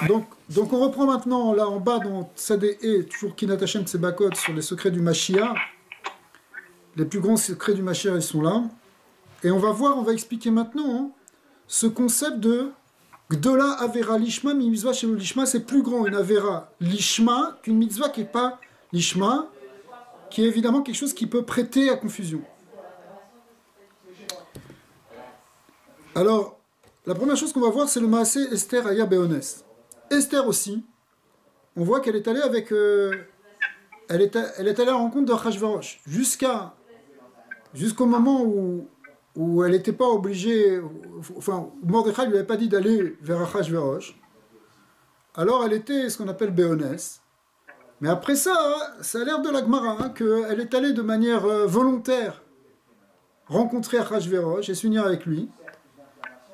Donc on reprend maintenant, là en bas, dans Tzadé, toujours Kinat Hashem Tsebakot, sur les secrets du Mashiach. Les plus grands secrets du Mashiach, ils sont là. Et on va expliquer maintenant ce concept de Gdola Avera Lishma, mi mitzvah shelo Lishma, c'est plus grand une Avera Lishma qu'une mitzvah qui n'est pas Lishma, qui est évidemment quelque chose qui peut prêter à confusion. Alors, la première chose qu'on va voir, c'est le Maaseh Esther Aya Beones. Esther aussi, on voit qu'elle est allée avec... elle est allée à la rencontre de Achashverosh, jusqu'au moment où elle n'était pas obligée... Enfin, Mordechai ne lui avait pas dit d'aller vers Achashverosh. Alors elle était ce qu'on appelle Beones. Mais après ça a l'air de la Gemara qu'elle est allée de manière volontaire rencontrer Achashverosh et s'unir avec lui.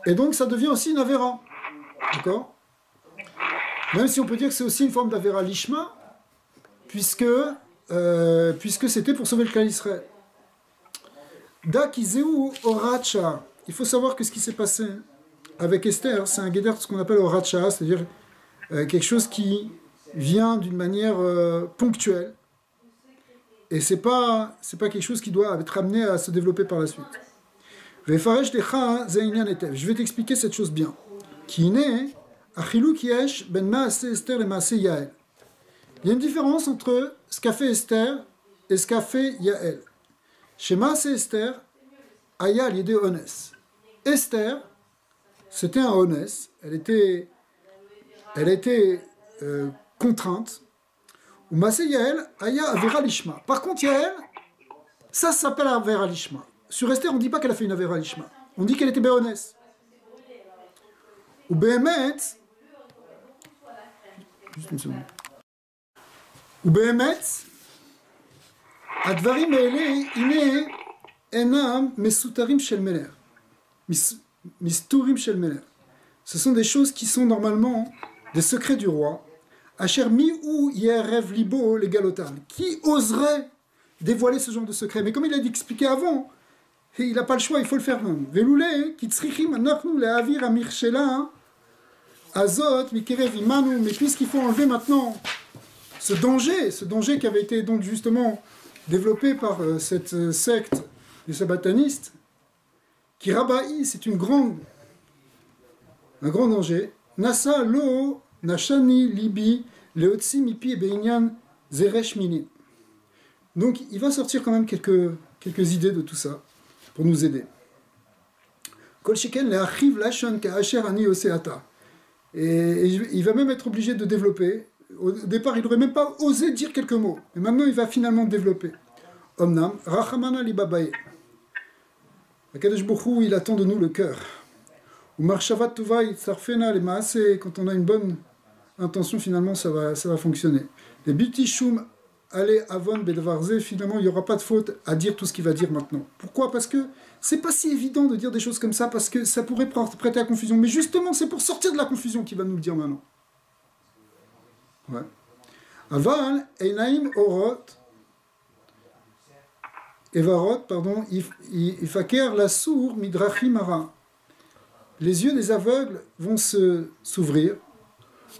Et donc ça devient aussi une Avera. D'accord ? Même si on peut dire que c'est aussi une forme d'Avera Lishma, puisque c'était pour sauver le clan Israël. Dakizeu Oracha. Il faut savoir que ce qui s'est passé avec Esther, c'est un guéder, ce qu'on appelle Oracha, c'est-à-dire quelque chose qui vient d'une manière ponctuelle. Et c'est pas quelque chose qui doit être amené à se développer par la suite. Je vais t'expliquer cette chose bien. Qui naît ben Maaseh Esther et Maaseh Yael. Il y a une différence entre ce qu'a fait Esther et ce qu'a fait Yael. Chez Maaseh Esther, Aya l'idée Ones. Esther, c'était un Ones. Elle était contrainte. Ou Maaseh Yael, Aya Avera Lishma. Par contre, Yael, ça s'appelle Avera Lishma. Sur Esther, on ne dit pas qu'elle a fait une Avera Lishma. On dit qu'elle était Beones. Ou Behemet, juste une seconde. Ou Behemet, Advarim Eile, Ine, Enam, Mesutarim Shel Meler. Misturim Shel Meler. Ce sont des choses qui sont normalement des secrets du roi. Asher mi ou yerev libo les galotam. Qui oserait dévoiler ce genre de secret? Mais comme il a expliqué avant, il n'a pas le choix, il faut le faire même. Veloulé, kitzrichim anachnu lehavir amir shela, azot mikerev imanu. Mais puisqu'il faut enlever maintenant ce danger qui avait été donc justement développé par cette secte des sabbatanistes, qui rabaï, c'est un grand danger. Nasa lo nashani libi leotsi mipi et beinyan zeresh minin. Donc il va sortir quand même quelques idées de tout ça pour nous aider. Kol sheken leachiv lashon ka'asher ani oseata. Et il va même être obligé de développer. Au départ, il n'aurait même pas osé dire quelques mots. Mais maintenant, il va finalement développer. Omnam, rachamana li babaye. Akadosh Baruch Hu, il attend de nous le cœur. Ou marshavat tuva yitzarfena le maaseh. Quand on a une bonne intention, finalement, ça va fonctionner. Les bitishum ale avon bedvarze. Finalement, il n'y aura pas de faute à dire tout ce qu'il va dire maintenant. Pourquoi? Parce que c'est pas si évident de dire des choses comme ça, parce que ça pourrait prêter à confusion. Mais justement, c'est pour sortir de la confusion qu'il va nous le dire maintenant. Ouais. Aval, Einaim Orot, Evarot, pardon, Ifaker la sour midrachimara. Les yeux des aveugles vont s'ouvrir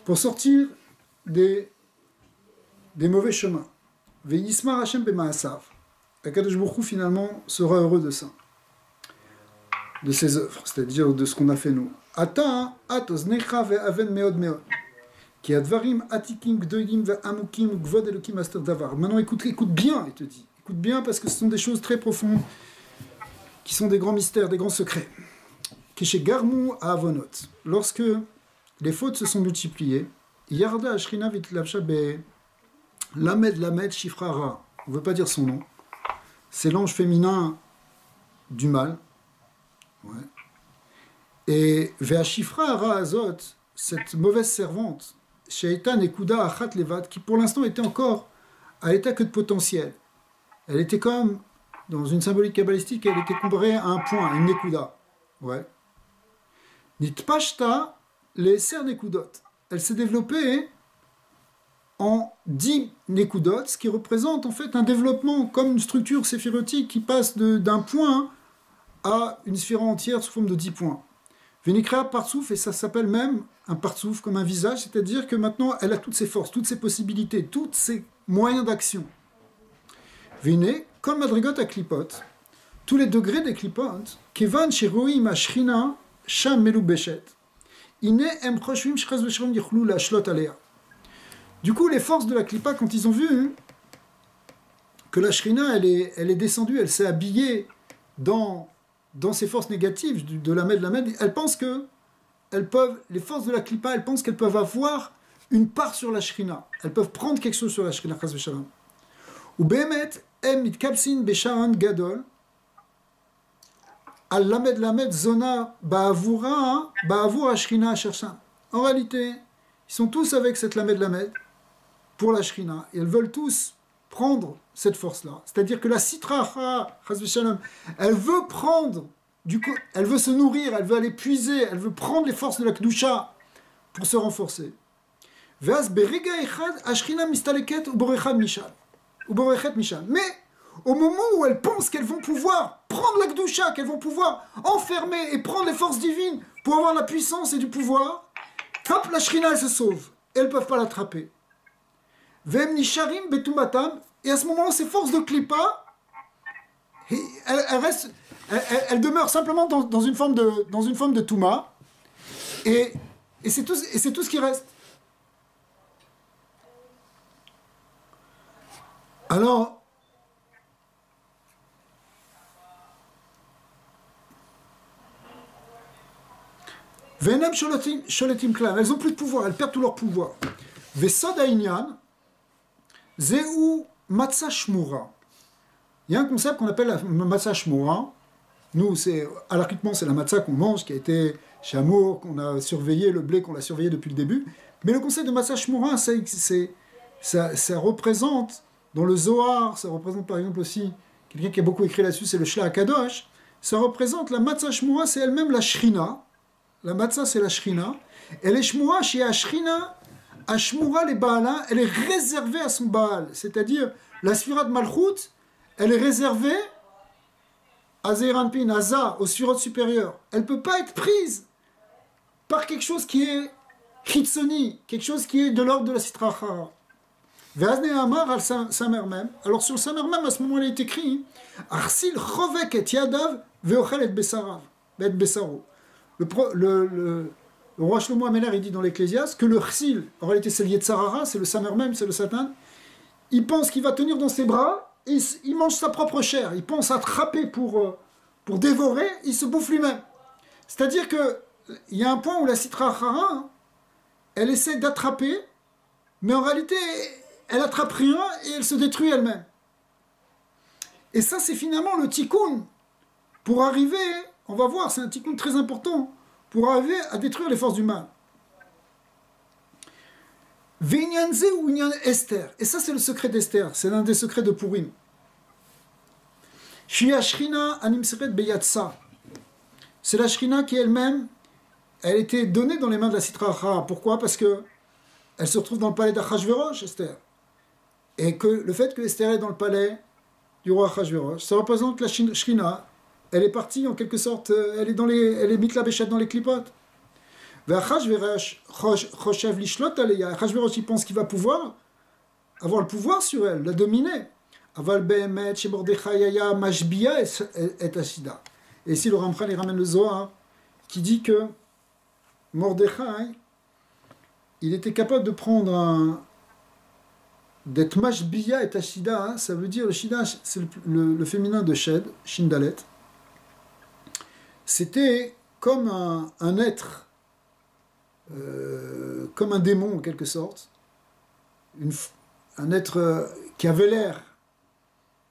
pour sortir des mauvais chemins. Ve'yismar Hashem b'ma'asav. Akadosh Baruch Hu finalement sera heureux de ça, de ses œuvres, c'est-à-dire de ce qu'on a fait nous. Ata atoznecha ve'aven meod meod. Maintenant, écoute bien, il te dit. Écoute bien parce que ce sont des choses très profondes qui sont des grands mystères, des grands secrets. Lorsque les fautes se sont multipliées, Yarda Ashrina Vitlabsha be Lamed Shifrara. On ne veut pas dire son nom. C'est l'ange féminin du mal. Ouais. Et Veashifra Azot, cette mauvaise servante, Shaitan et Kuda Achat Levad, qui pour l'instant était encore à l'état que de potentiel. Elle était comme, dans une symbolique kabbalistique, elle était comparée à un point, à une Nekuda. Ouais. Nitpashta, les ser Nekudot. Elle s'est développée en 10 Nekudot, ce qui représente en fait un développement comme une structure séphirotique qui passe d'un point à une sphère entière sous forme de 10 points. Vénikra Partsouf, et ça s'appelle même un Partsouf, comme un visage, c'est-à-dire que maintenant elle a toutes ses forces, toutes ses possibilités, tous ses moyens d'action. Véné, comme Madrigot à Klipot, tous les degrés des Klipot, Kevan Shiroim Ashrina Sham Melu Beshet, Ine Em Choshvim Shchaz Veshalom Yichlou La Shlot Alea. Du coup, les forces de la Klippa, quand ils ont vu que la Shrina, elle est descendue, elle s'est habillée dans ces forces négatives de la Lamed, elles pensent que les forces de la Klippa, elles pensent qu'elles peuvent avoir une part sur la Shrina. Elles peuvent prendre quelque chose sur la Shrina, Chas Veshalom. Ou Behemet, Em Mitkapsin Besharan Gadol, Al Lamed Zona Ba'avura Shrina Ashersham. En réalité, ils sont tous avec cette Lamed pour la Shrina, et elles veulent tous prendre cette force-là. C'est-à-dire que la Sitra, elle veut prendre, du coup, elle veut se nourrir, elle veut aller puiser, elle veut prendre les forces de la Kedusha pour se renforcer. Mais au moment où elles pensent qu'elles vont pouvoir prendre la Kedusha, qu'elles vont pouvoir enfermer et prendre les forces divines pour avoir la puissance et du pouvoir, hop, la Shrina, elle se sauve. Et elles ne peuvent pas l'attraper. Et à ce moment-là, ces forces de Klippa, elles demeurent simplement dans une forme de Touma, et c'est tout ce qui reste. Alors, elles n'ont plus de pouvoir, elles perdent tout leur pouvoir. Vesod Aïnyan, Zéou Matzah Shmura. Il y a un concept qu'on appelle la Matzah Shmura. Nous, alariquement, c'est la matzah qu'on mange, qui a été chez Amour, qu'on a surveillé, le blé qu'on a surveillé depuis le début. Mais le concept de Matzah Shmura, ça représente, dans le Zohar, ça représente par exemple aussi, quelqu'un qui a beaucoup écrit là-dessus, c'est le Shla HaKadosh, ça représente la Matzah Shmura, c'est elle-même la Shrina. La matzah, c'est la Shrina. Et les Shmura, chez la Shrina, Ashmura, les Baala, elle est réservée à son Baal. C'est-à-dire, la Sphira de Malchut, elle est réservée à Zeiranpin, à Za, aux Sphirotes supérieures. Elle ne peut pas être prise par quelque chose qui est Chitsoni, quelque chose qui est de l'ordre de la Sitra Achara. Ve'azne Amar al Samer même. Alors sur le Samer même, à ce moment, il est écrit Arsil Chovek et Yadav ve'ochel et Besarav. Bet Besaro. Le roi Shlomo Améler, il dit dans l'Ecclésiaste que le Chsil, en réalité c'est le Yetzarara, c'est le Samer même, c'est le Satan, il pense qu'il va tenir dans ses bras et il mange sa propre chair. Il pense attraper pour dévorer, il se bouffe lui-même. C'est-à-dire qu'il y a un point où la Sitra Achara, elle essaie d'attraper, mais en réalité, elle attrape rien et elle se détruit elle-même. Et ça, c'est finalement le tikkun pour arriver. On va voir, c'est un tikkun très important pour arriver à détruire les forces du mal. Veinyanze ou Inyan Esther. Et ça, c'est le secret d'Esther. C'est l'un des secrets de Purim. Shia Shrina Animseret Beyatsa. C'est la Shrina qui elle-même, elle était donnée dans les mains de la Sitra Achara. Pourquoi ? Parce que elle se retrouve dans le palais d'Achashverosh, Esther. Et que le fait que Esther est dans le palais du roi Achashverosh, ça représente que la Shrina, elle est partie en quelque sorte, elle est mitla béchet dans les clipotes. Achashverosh il pense qu'il va pouvoir avoir le pouvoir sur elle, la dominer. Aval behemet chez Mordechai aya mashbia et asida. Et ici le Ramchal il ramène le Zohar qui dit que Mordechai, il était capable de prendre d'être mashbia et asida, ça veut dire le shida, c'est le féminin de shed, shindalet. C'était comme un être, comme un démon en quelque sorte, un être qui avait l'air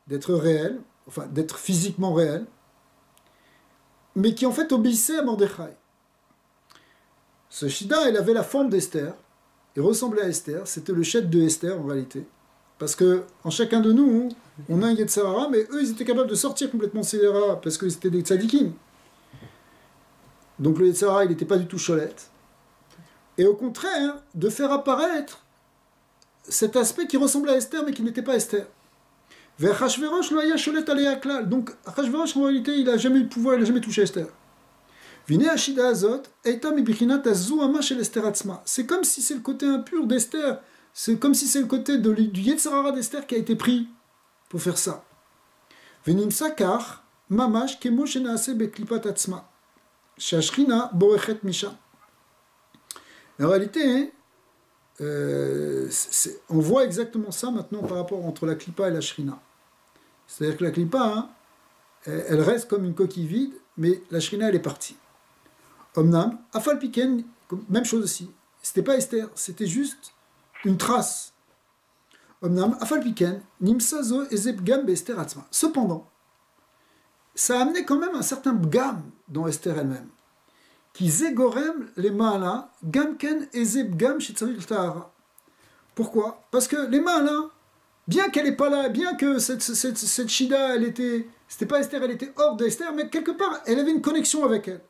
d'être réel, enfin d'être physiquement réel, mais qui en fait obéissait à Mordechai. Ce Shida, il avait la forme d'Esther, il ressemblait à Esther, c'était le chef de Esther en réalité, parce que en chacun de nous, on a un Yetzirah, mais eux, ils étaient capables de sortir complètement Sérera, parce que c'était des tzadikim. Donc le Yetzirah, il n'était pas du tout cholette. Et au contraire, de faire apparaître cet aspect qui ressemblait à Esther, mais qui n'était pas Esther. Vers Achashverosh, lo haya sholet alea klal. Donc Achashverosh, en réalité, il n'a jamais eu de pouvoir, il n'a jamais touché Esther. Vine Ashida Azot, Eita Mibichinat Azuama chez l'Esther Atzma. C'est comme si c'est le côté impur d'Esther, c'est comme si c'est le côté du Yetzirara d'Esther qui a été pris pour faire ça. Venim Sakar, Mamash, Kemo Shenaase Beklipat Atzma. Shashrina Borechet Misha. En réalité, on voit exactement ça maintenant par rapport entre la Klippa et la Shrina. C'est-à-dire que la Klippa, elle reste comme une coquille vide, mais la Shrina, elle est partie. Omnam, Afal Piken, même chose aussi. C'était pas Esther, c'était juste une trace. Omnam, Afal Piken, Nimsazo Ezeb Gam Esther Atzma. Cependant, ça a amené quand même un certain Gam dans Esther elle-même. Qui Zégorem les Maala, Gamken Ezeb Gam Shitzaril Tahara. Pourquoi? Parce que les Maala, bien qu'elle n'est pas là, bien que cette Shida, c'était pas Esther, elle était hors d'Esther, mais quelque part, elle avait une connexion avec elle.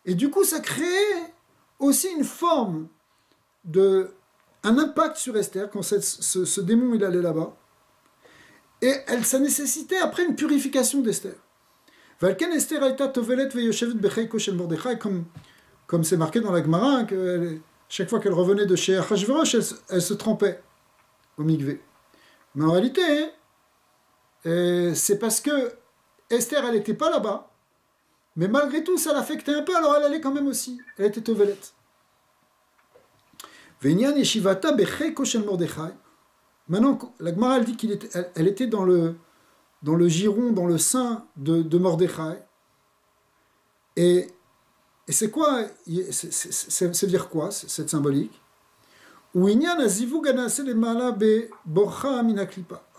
Et du coup, ça créait aussi une forme un impact sur Esther, quand ce démon, il allait là-bas. Et ça nécessitait après une purification d'Esther. Valken Esther aita tovelet veyoshevet becheiko shel Mordechai, comme c'est marqué dans la Gemara, que chaque fois qu'elle revenait de chez Achashverosh, elle se trempait au mikvé. Mais en réalité, c'est parce que Esther, elle n'était pas là-bas, mais malgré tout, ça l'affectait un peu, alors elle allait quand même aussi. Elle était tovelette. Veinyan yeshivata becheiko shel Mordechai. Maintenant, la Gemara, elle dit qu'elle était dans le giron, dans le sein de Mordechai. Et c'est quoi? C'est dire quoi, cette symbolique? En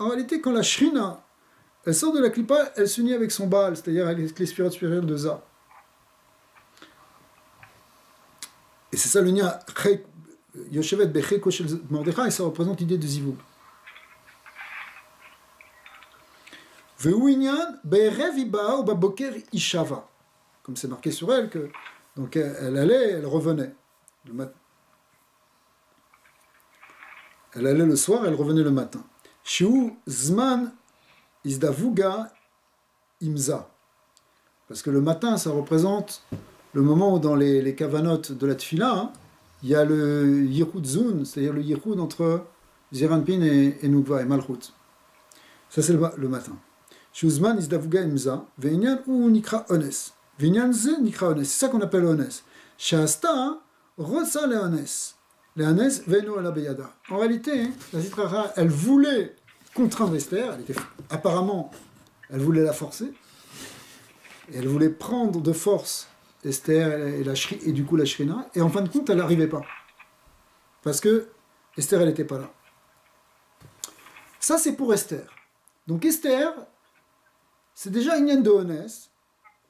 réalité, quand la Shrina, elle sort de la Klippa, elle s'unit avec son Baal, c'est-à-dire avec les spirituels de Za. Et c'est ça le lien, Yoshevet Becheko shel Mordechai, ça représente l'idée de Zivug. Ve'uinyan be'erev iba ou ba'boker ishava. Comme c'est marqué sur elle, donc elle allait, elle revenait. Elle allait le soir, elle revenait le matin. Shiu zman izdavuga imza. Parce que le matin, ça représente le moment où dans les kavanotes de la tfila, il y a le yichud zun, c'est-à-dire le yichud entre Ziranpin et Nukva et Malchut. Ça, c'est le matin. Shuzman izdavuga imza, ve'inyan ou nikra ones. Ve'inyan ze nikra ones. C'est ça qu'on appelle ones. Shasta rosa le ones. Le ones ve'no ala beyada. En réalité, la Zitrara, elle voulait contraindre Esther, apparemment, elle voulait la forcer, et elle voulait prendre de force Esther et du coup la Shrina, et en fin de compte, elle n'arrivait pas. Parce que Esther, elle n'était pas là. Ça, c'est pour Esther. Donc Esther, c'est déjà une de Honès,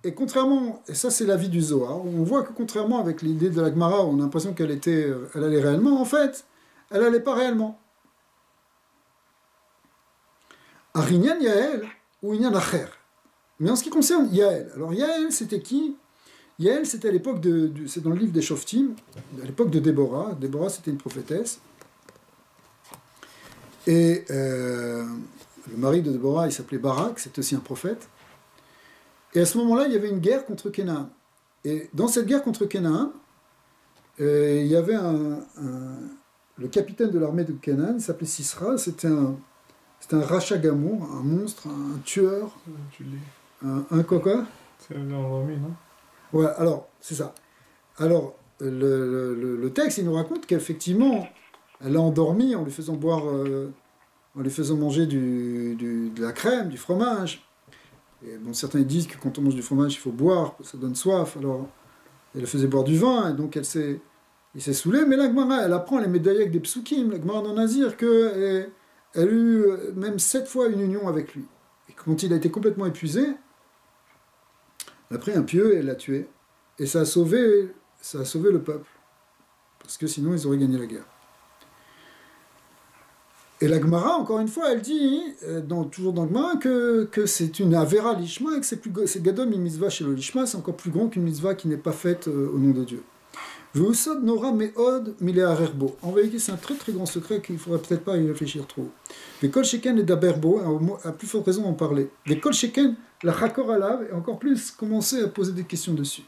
et contrairement, et ça c'est l'avis du Zohar, on voit que contrairement avec l'idée de la Gemara, on a l'impression qu'elle allait réellement, en fait, elle n'allait pas réellement. Arinyan Yael ou Inyan Acher. Mais en ce qui concerne Yael, alors Yael c'était qui? Yael c'était à l'époque c'est dans le livre des Shoftim, à l'époque de Déborah. Déborah c'était une prophétesse. Et le mari de Déborah il s'appelait Barak, c'était aussi un prophète. Et à ce moment-là il y avait une guerre contre Canaan. Et dans cette guerre contre Canaan, il y avait le capitaine de l'armée de Canaan, il s'appelait Sisra, c'était un rachat gamour, un monstre, un tueur, un coca. C'est endormi, non? Ouais, alors, c'est ça. Alors, le texte, il nous raconte qu'effectivement, elle l'a endormi en lui faisant en lui faisant manger de la crème, du fromage. Et bon, certains disent que quand on mange du fromage, il faut boire, ça donne soif. Alors, elle le faisait boire du vin, et donc il s'est saoulé. Mais la Gemara, elle apprend les médailles avec des psukim, la Gemara dans Nazir, qu'elle a eu même 7 fois une union avec lui. Et quand il a été complètement épuisé, elle a pris un pieu et elle l'a tué. Et ça a sauvé le peuple. Parce que sinon, ils auraient gagné la guerre. Et la Gemara, encore une fois, elle dit, toujours dans le Gemara, que c'est une Avera Lishma, et que c'est Gadol mi mitzvah chez le Lishma, c'est encore plus grand qu'une mitzvah qui n'est pas faite au nom de Dieu. Veusod Nora Meod Milearerbo. En vérité, c'est un très très grand secret qu'il ne faudrait peut-être pas y réfléchir trop. Les Kol Sheken et Daberbo, à plus forte raison en parler. Les Kol Sheken, la Chakor Alav, et encore plus commencer à poser des questions dessus.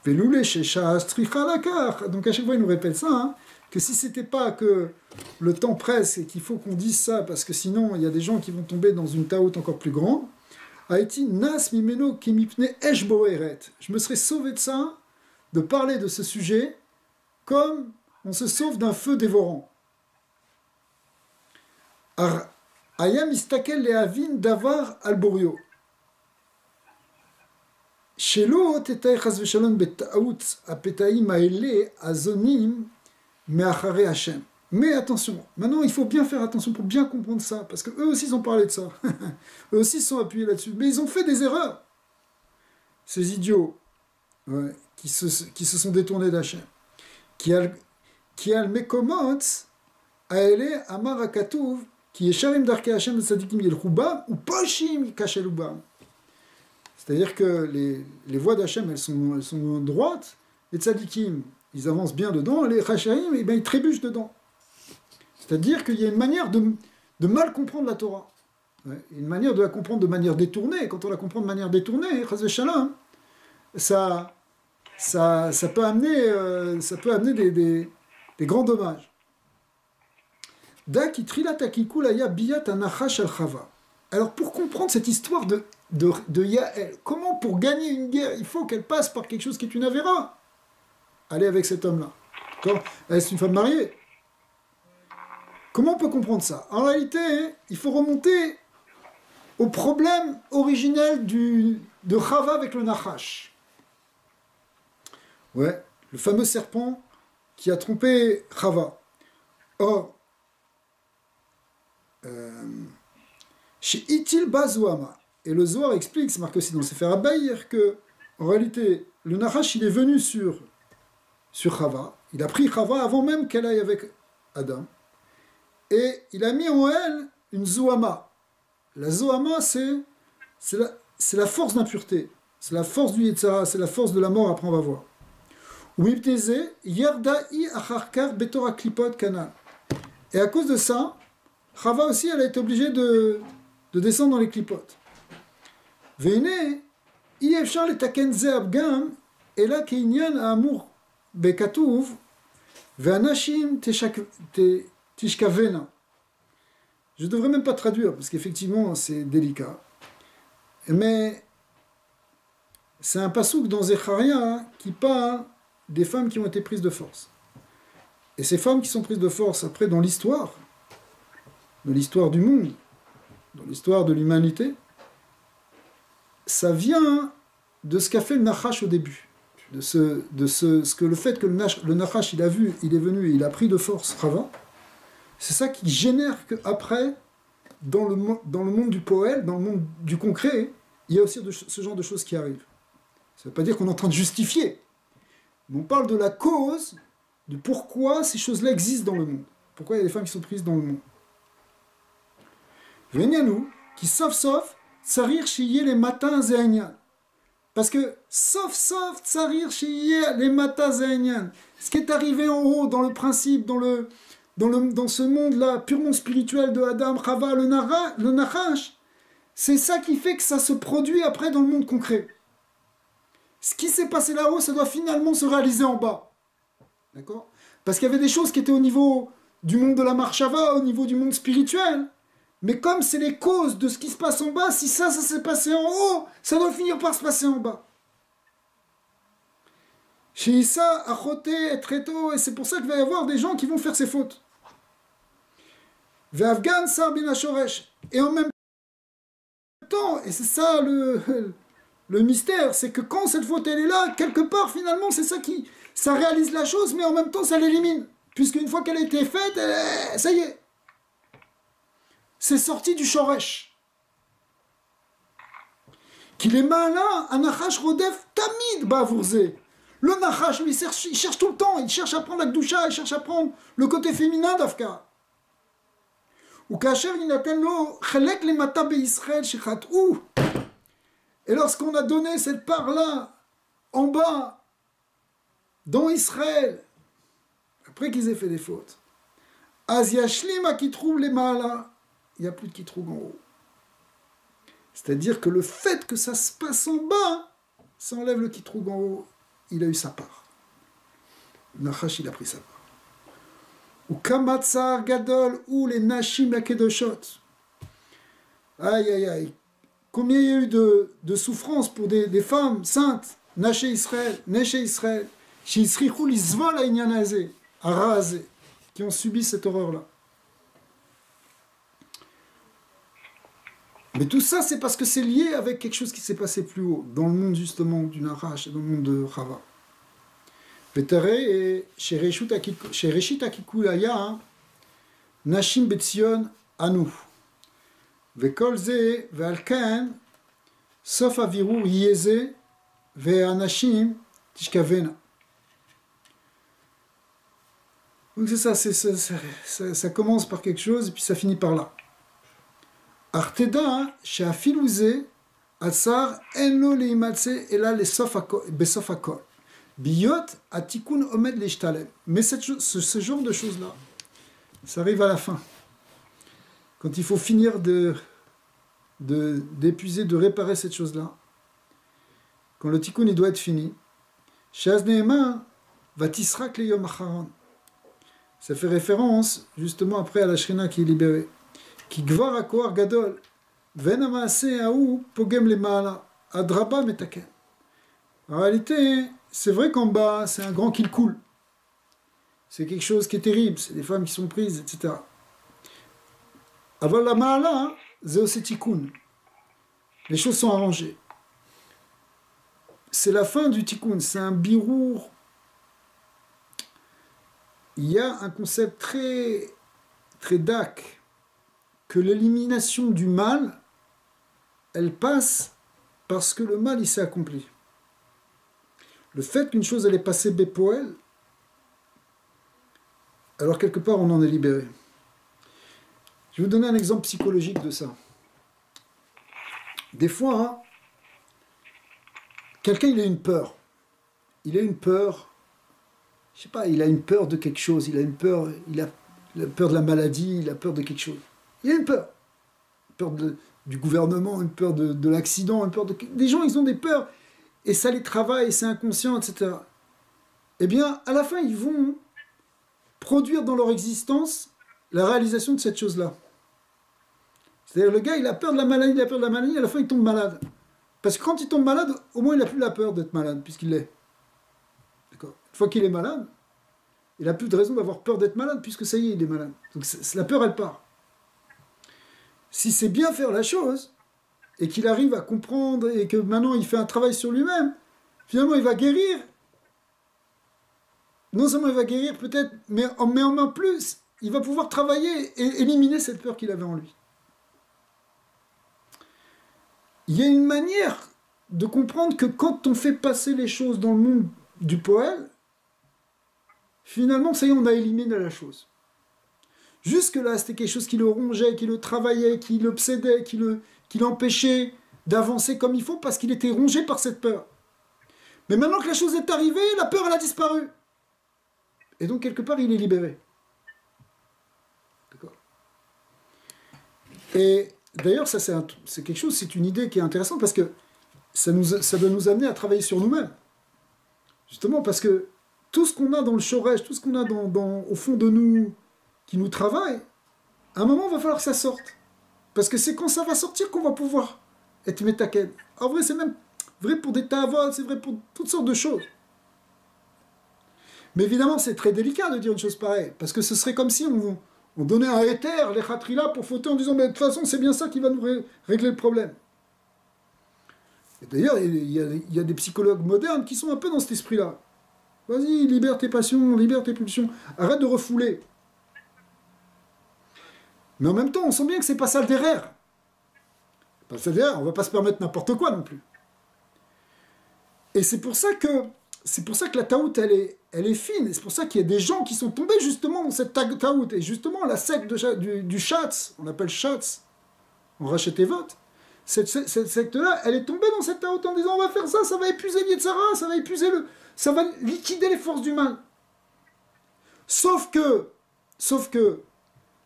Veloulé Shesha Stricha Lakar. Donc à chaque fois, il nous répète ça, hein, que si c'était pas que le temps presse et qu'il faut qu'on dise ça, parce que sinon, il y a des gens qui vont tomber dans une taout encore plus grande, Haïti Nas Mimeno Kimipne Esh Boeret. Je me serais sauvé de ça, de parler de ce sujet, comme on se sauve d'un feu dévorant. Ayam Istakel Leavin Davar Alborio. שלא תתאי חס ושלום בטעות הפתאים האלה הזונים מאחרי השם. Mais attention, maintenant il faut bien faire attention pour bien comprendre ça, parce qu'eux aussi ils ont parlé de ça. Eux aussi se sont appuyés là-dessus. Mais ils ont fait des erreurs. Ces idiots ouais, qui se sont détournés d'Hachem. Qui a le mekomot האלה אמר הכתוב כי ישרים דרכי השם לצדיקים ילכו בם ופושעים ייכשלו בם. C'est-à-dire que les voies d'Hachem, elles sont droites, les tzadikim, ils avancent bien dedans, les rachaim, eh ben, ils trébuchent dedans. C'est-à-dire qu'il y a une manière de mal comprendre la Torah. Ouais, une manière de la comprendre de manière détournée. Quand on la comprend de manière détournée, chas v'shalom, ça peut amener des grands dommages. Dak itrilat akikulaya biyat anachash al chava. Alors pour comprendre cette histoire de Yael, comment pour gagner une guerre, il faut qu'elle passe par quelque chose qui est une avéra. Allez avec cet homme-là. C'est une femme mariée. Comment on peut comprendre ça? En réalité, il faut remonter au problème originel de Chava avec le Nachash. Ouais, le fameux serpent qui a trompé Chava. Or, chez Itil Bazouama, et le Zohar explique, c'est marqué aussi dans le Sefer Abayir, que en réalité, le Nachash il est venu sur Chava, il a pris Chava avant même qu'elle aille avec Adam, et il a mis en elle une Zohama. La Zohama, c'est la force d'impureté, c'est la force du Yetzara, c'est la force de la mort, après on va voir. Uibteze, Yerda'i Acharkar Betora Klipot Kana. Et à cause de ça, Chava aussi, elle a été obligée de descendre dans les clipotes. Vene, Yefchar le taken ze abgam, et là, Kinyan a amour bekatouv, ve'anashim tishkavena. Je ne devrais même pas traduire, parce qu'effectivement, c'est délicat. Mais c'est un pasouk dans Zecharia qui parle des femmes qui ont été prises de force. Et ces femmes qui sont prises de force, après, dans l'histoire du monde, dans l'histoire de l'humanité, ça vient de ce qu'a fait le Nachash au début, le fait que le Nachash il a vu, il est venu et il a pris de force Chava, c'est ça qui génère qu'après, dans le monde du poël, dans le monde du concret, il y a aussi ce genre de choses qui arrivent. Ça ne veut pas dire qu'on est en train de justifier, mais on parle de la cause, de pourquoi ces choses-là existent dans le monde, pourquoi il y a des femmes qui sont prises dans le monde. Venez-nous, qui sauf, tsarir shiye les matins zéanian. Parce que sauf, tsarir shiye les matins zéanian. Ce qui est arrivé en haut, dans le principe, dans ce monde-là, purement spirituel de Adam, Chava, le Nachash, c'est ça qui fait que ça se produit après dans le monde concret. Ce qui s'est passé là-haut, ça doit finalement se réaliser en bas. D'accord? Parce qu'il y avait des choses qui étaient au niveau du monde de la Marshava, au niveau du monde spirituel. Mais comme c'est les causes de ce qui se passe en bas, si ça s'est passé en haut, ça doit finir par se passer en bas. Chez Issa, Achoté, et Treto, et c'est pour ça qu'il va y avoir des gens qui vont faire ces fautes. Ve'afgan sar bin hashoresh. Et en même temps, et c'est ça le mystère, c'est que quand cette faute elle est là, quelque part finalement c'est ça réalise la chose, mais en même temps ça l'élimine. Puisqu'une fois qu'elle a été faite, ça y est. C'est sorti du Shoresh. Qu'il est malin, un Nachash Rodef Tamid Bavourze. Le Nachash, lui, il cherche tout le temps, il cherche à prendre la Gdusha, il cherche à prendre le côté féminin d'Afka. Ou Kacher, il a Chelek le Mata Israël Shechatou. Et lorsqu'on a donné cette part-là, en bas, dans Israël, après qu'ils aient fait des fautes, Az Yashlima qui trouve les Maala. Il n'y a plus de Kitroug en haut. C'est-à-dire que le fait que ça se passe en bas, ça enlève le Kitroug en haut. il a eu sa part. Nachash, il a pris sa part. Ou Kamatsar Gadol, ou les Nashim la Kedoshot. Aïe, aïe, aïe. Combien il y a eu de souffrances pour des femmes saintes, Naché Israël, Shisrichou Lizvol à Inyanazé, à Razé, qui ont subi cette horreur-là. Mais tout ça, c'est parce que c'est lié avec quelque chose qui s'est passé plus haut, dans le monde justement du Narash, dans le monde de Chava. Vetere et chez Reshit Akikulaya, Nashim Betzion Anu. Vekol ze ve'alken sof aviru yeze ve'anashim tishkavena. Donc c'est ça, ça commence par quelque chose et puis ça finit par là. Arteda she'afiluze atzar eno leimatse ela besof hakol. Biyot atikun omed leshtalem. Mais ce genre de choses-là, ça arrive à la fin. Quand il faut finir d'épuiser, de réparer cette chose-là, quand le tikkun il doit être fini, Shaz Nehema va tisrak le yom acharon. Ça fait référence justement après à la Shrina qui est libérée. Ki gvar hakoar gadol, ven hamaase haou pogem lemala, adraba metaken. En réalité, c'est vrai qu'en bas, c'est un grand qu'il coule. C'est quelque chose qui est terrible, c'est des femmes qui sont prises, etc. Avant la ma'ala, zeosetikun. Les choses sont arrangées. C'est la fin du tikkun, c'est un birour. Il y a un concept très, très dak, que l'élimination du mal, elle passe parce que le mal, il s'est accompli. Le fait qu'une chose, elle est passée bépoel, alors quelque part, on en est libéré. Je vais vous donner un exemple psychologique de ça. Des fois, hein, quelqu'un, il a une peur. Il a une peur, je sais pas, il a une peur de quelque chose, il a peur de la maladie, il a peur de quelque chose. Il a une peur. Peur du gouvernement, une peur de l'accident, une peur de... Des gens, ils ont des peurs, et ça les travaille, c'est inconscient, etc. Eh bien, à la fin, ils vont produire dans leur existence la réalisation de cette chose-là. C'est-à-dire, le gars, il a peur de la maladie, à la fin, il tombe malade. Parce que quand il tombe malade, au moins, il n'a plus la peur d'être malade, puisqu'il l'est. D'accord ? Une fois qu'il est malade, il n'a plus de raison d'avoir peur d'être malade, puisque ça y est, il est malade. Donc, la peur, elle part. Si c'est bien faire la chose, et qu'il arrive à comprendre, et que maintenant, il fait un travail sur lui-même, finalement, il va guérir. Non seulement il va guérir, peut-être, mais en plus, il va pouvoir travailler et éliminer cette peur qu'il avait en lui. Il y a une manière de comprendre que quand on fait passer les choses dans le monde du poël, finalement, ça y est, on a éliminé la chose. Jusque-là, c'était quelque chose qui le rongeait, qui le travaillait, qui l'obsédait, qui l'empêchait d'avancer comme il faut parce qu'il était rongé par cette peur. Mais maintenant que la chose est arrivée, la peur, elle a disparu. Et donc, quelque part, il est libéré. D'accord ? Et d'ailleurs, ça, c'est quelque chose, c'est une idée qui est intéressante parce que ça doit nous amener à travailler sur nous-mêmes. Justement, parce que tout ce qu'on a dans le shoresh, tout ce qu'on a au fond de nous, qui nous travaille, à un moment, il va falloir que ça sorte. Parce que c'est quand ça va sortir qu'on va pouvoir être métaken. En vrai, c'est même vrai pour des tavot, c'est vrai pour toutes sortes de choses. Mais évidemment, c'est très délicat de dire une chose pareille, parce que ce serait comme si on donnait un éther, les khatrila, pour fauter en disant, mais de toute façon, c'est bien ça qui va nous régler le problème. Et d'ailleurs, il y a des psychologues modernes qui sont un peu dans cet esprit-là. Vas-y, libère tes passions, libère tes pulsions, arrête de refouler. Mais en même temps, on sent bien que c'est pas ça le derrière. Pas ça le derrière, on va pas se permettre n'importe quoi non plus. Et c'est pour ça que la taout, elle est fine. Et c'est pour ça qu'il y a des gens qui sont tombés justement dans cette taout. Et justement, la secte du Shatz, on appelle Shatz, on rachète et vote. Cette secte-là, elle est tombée dans cette taout en disant on va faire ça, ça va épuiser l'Yetzara, ça va liquider les forces du mal. Sauf que,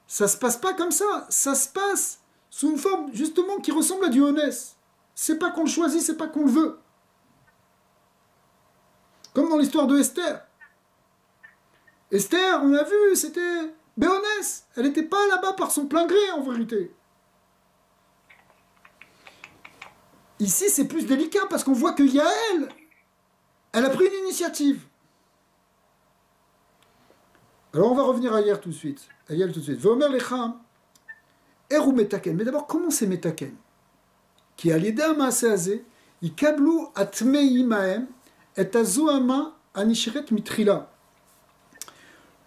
ça se passe pas comme ça. Ça se passe sous une forme justement qui ressemble à du honest. C'est pas qu'on le choisit, c'est pas qu'on le veut. Comme dans l'histoire de Esther. Esther, on l'a vu, c'était Béonès. Elle n'était pas là-bas par son plein gré, en vérité. Ici, c'est plus délicat parce qu'on voit que Yaël, elle a pris une initiative. Alors, on va revenir à Yaël tout de suite. Vomer lecham, erou metaken. Mais d'abord, comment c'est metaken? Qui a l'idée à Maaseazé, il kablou atmei maem, et azoama anisheret mitrila.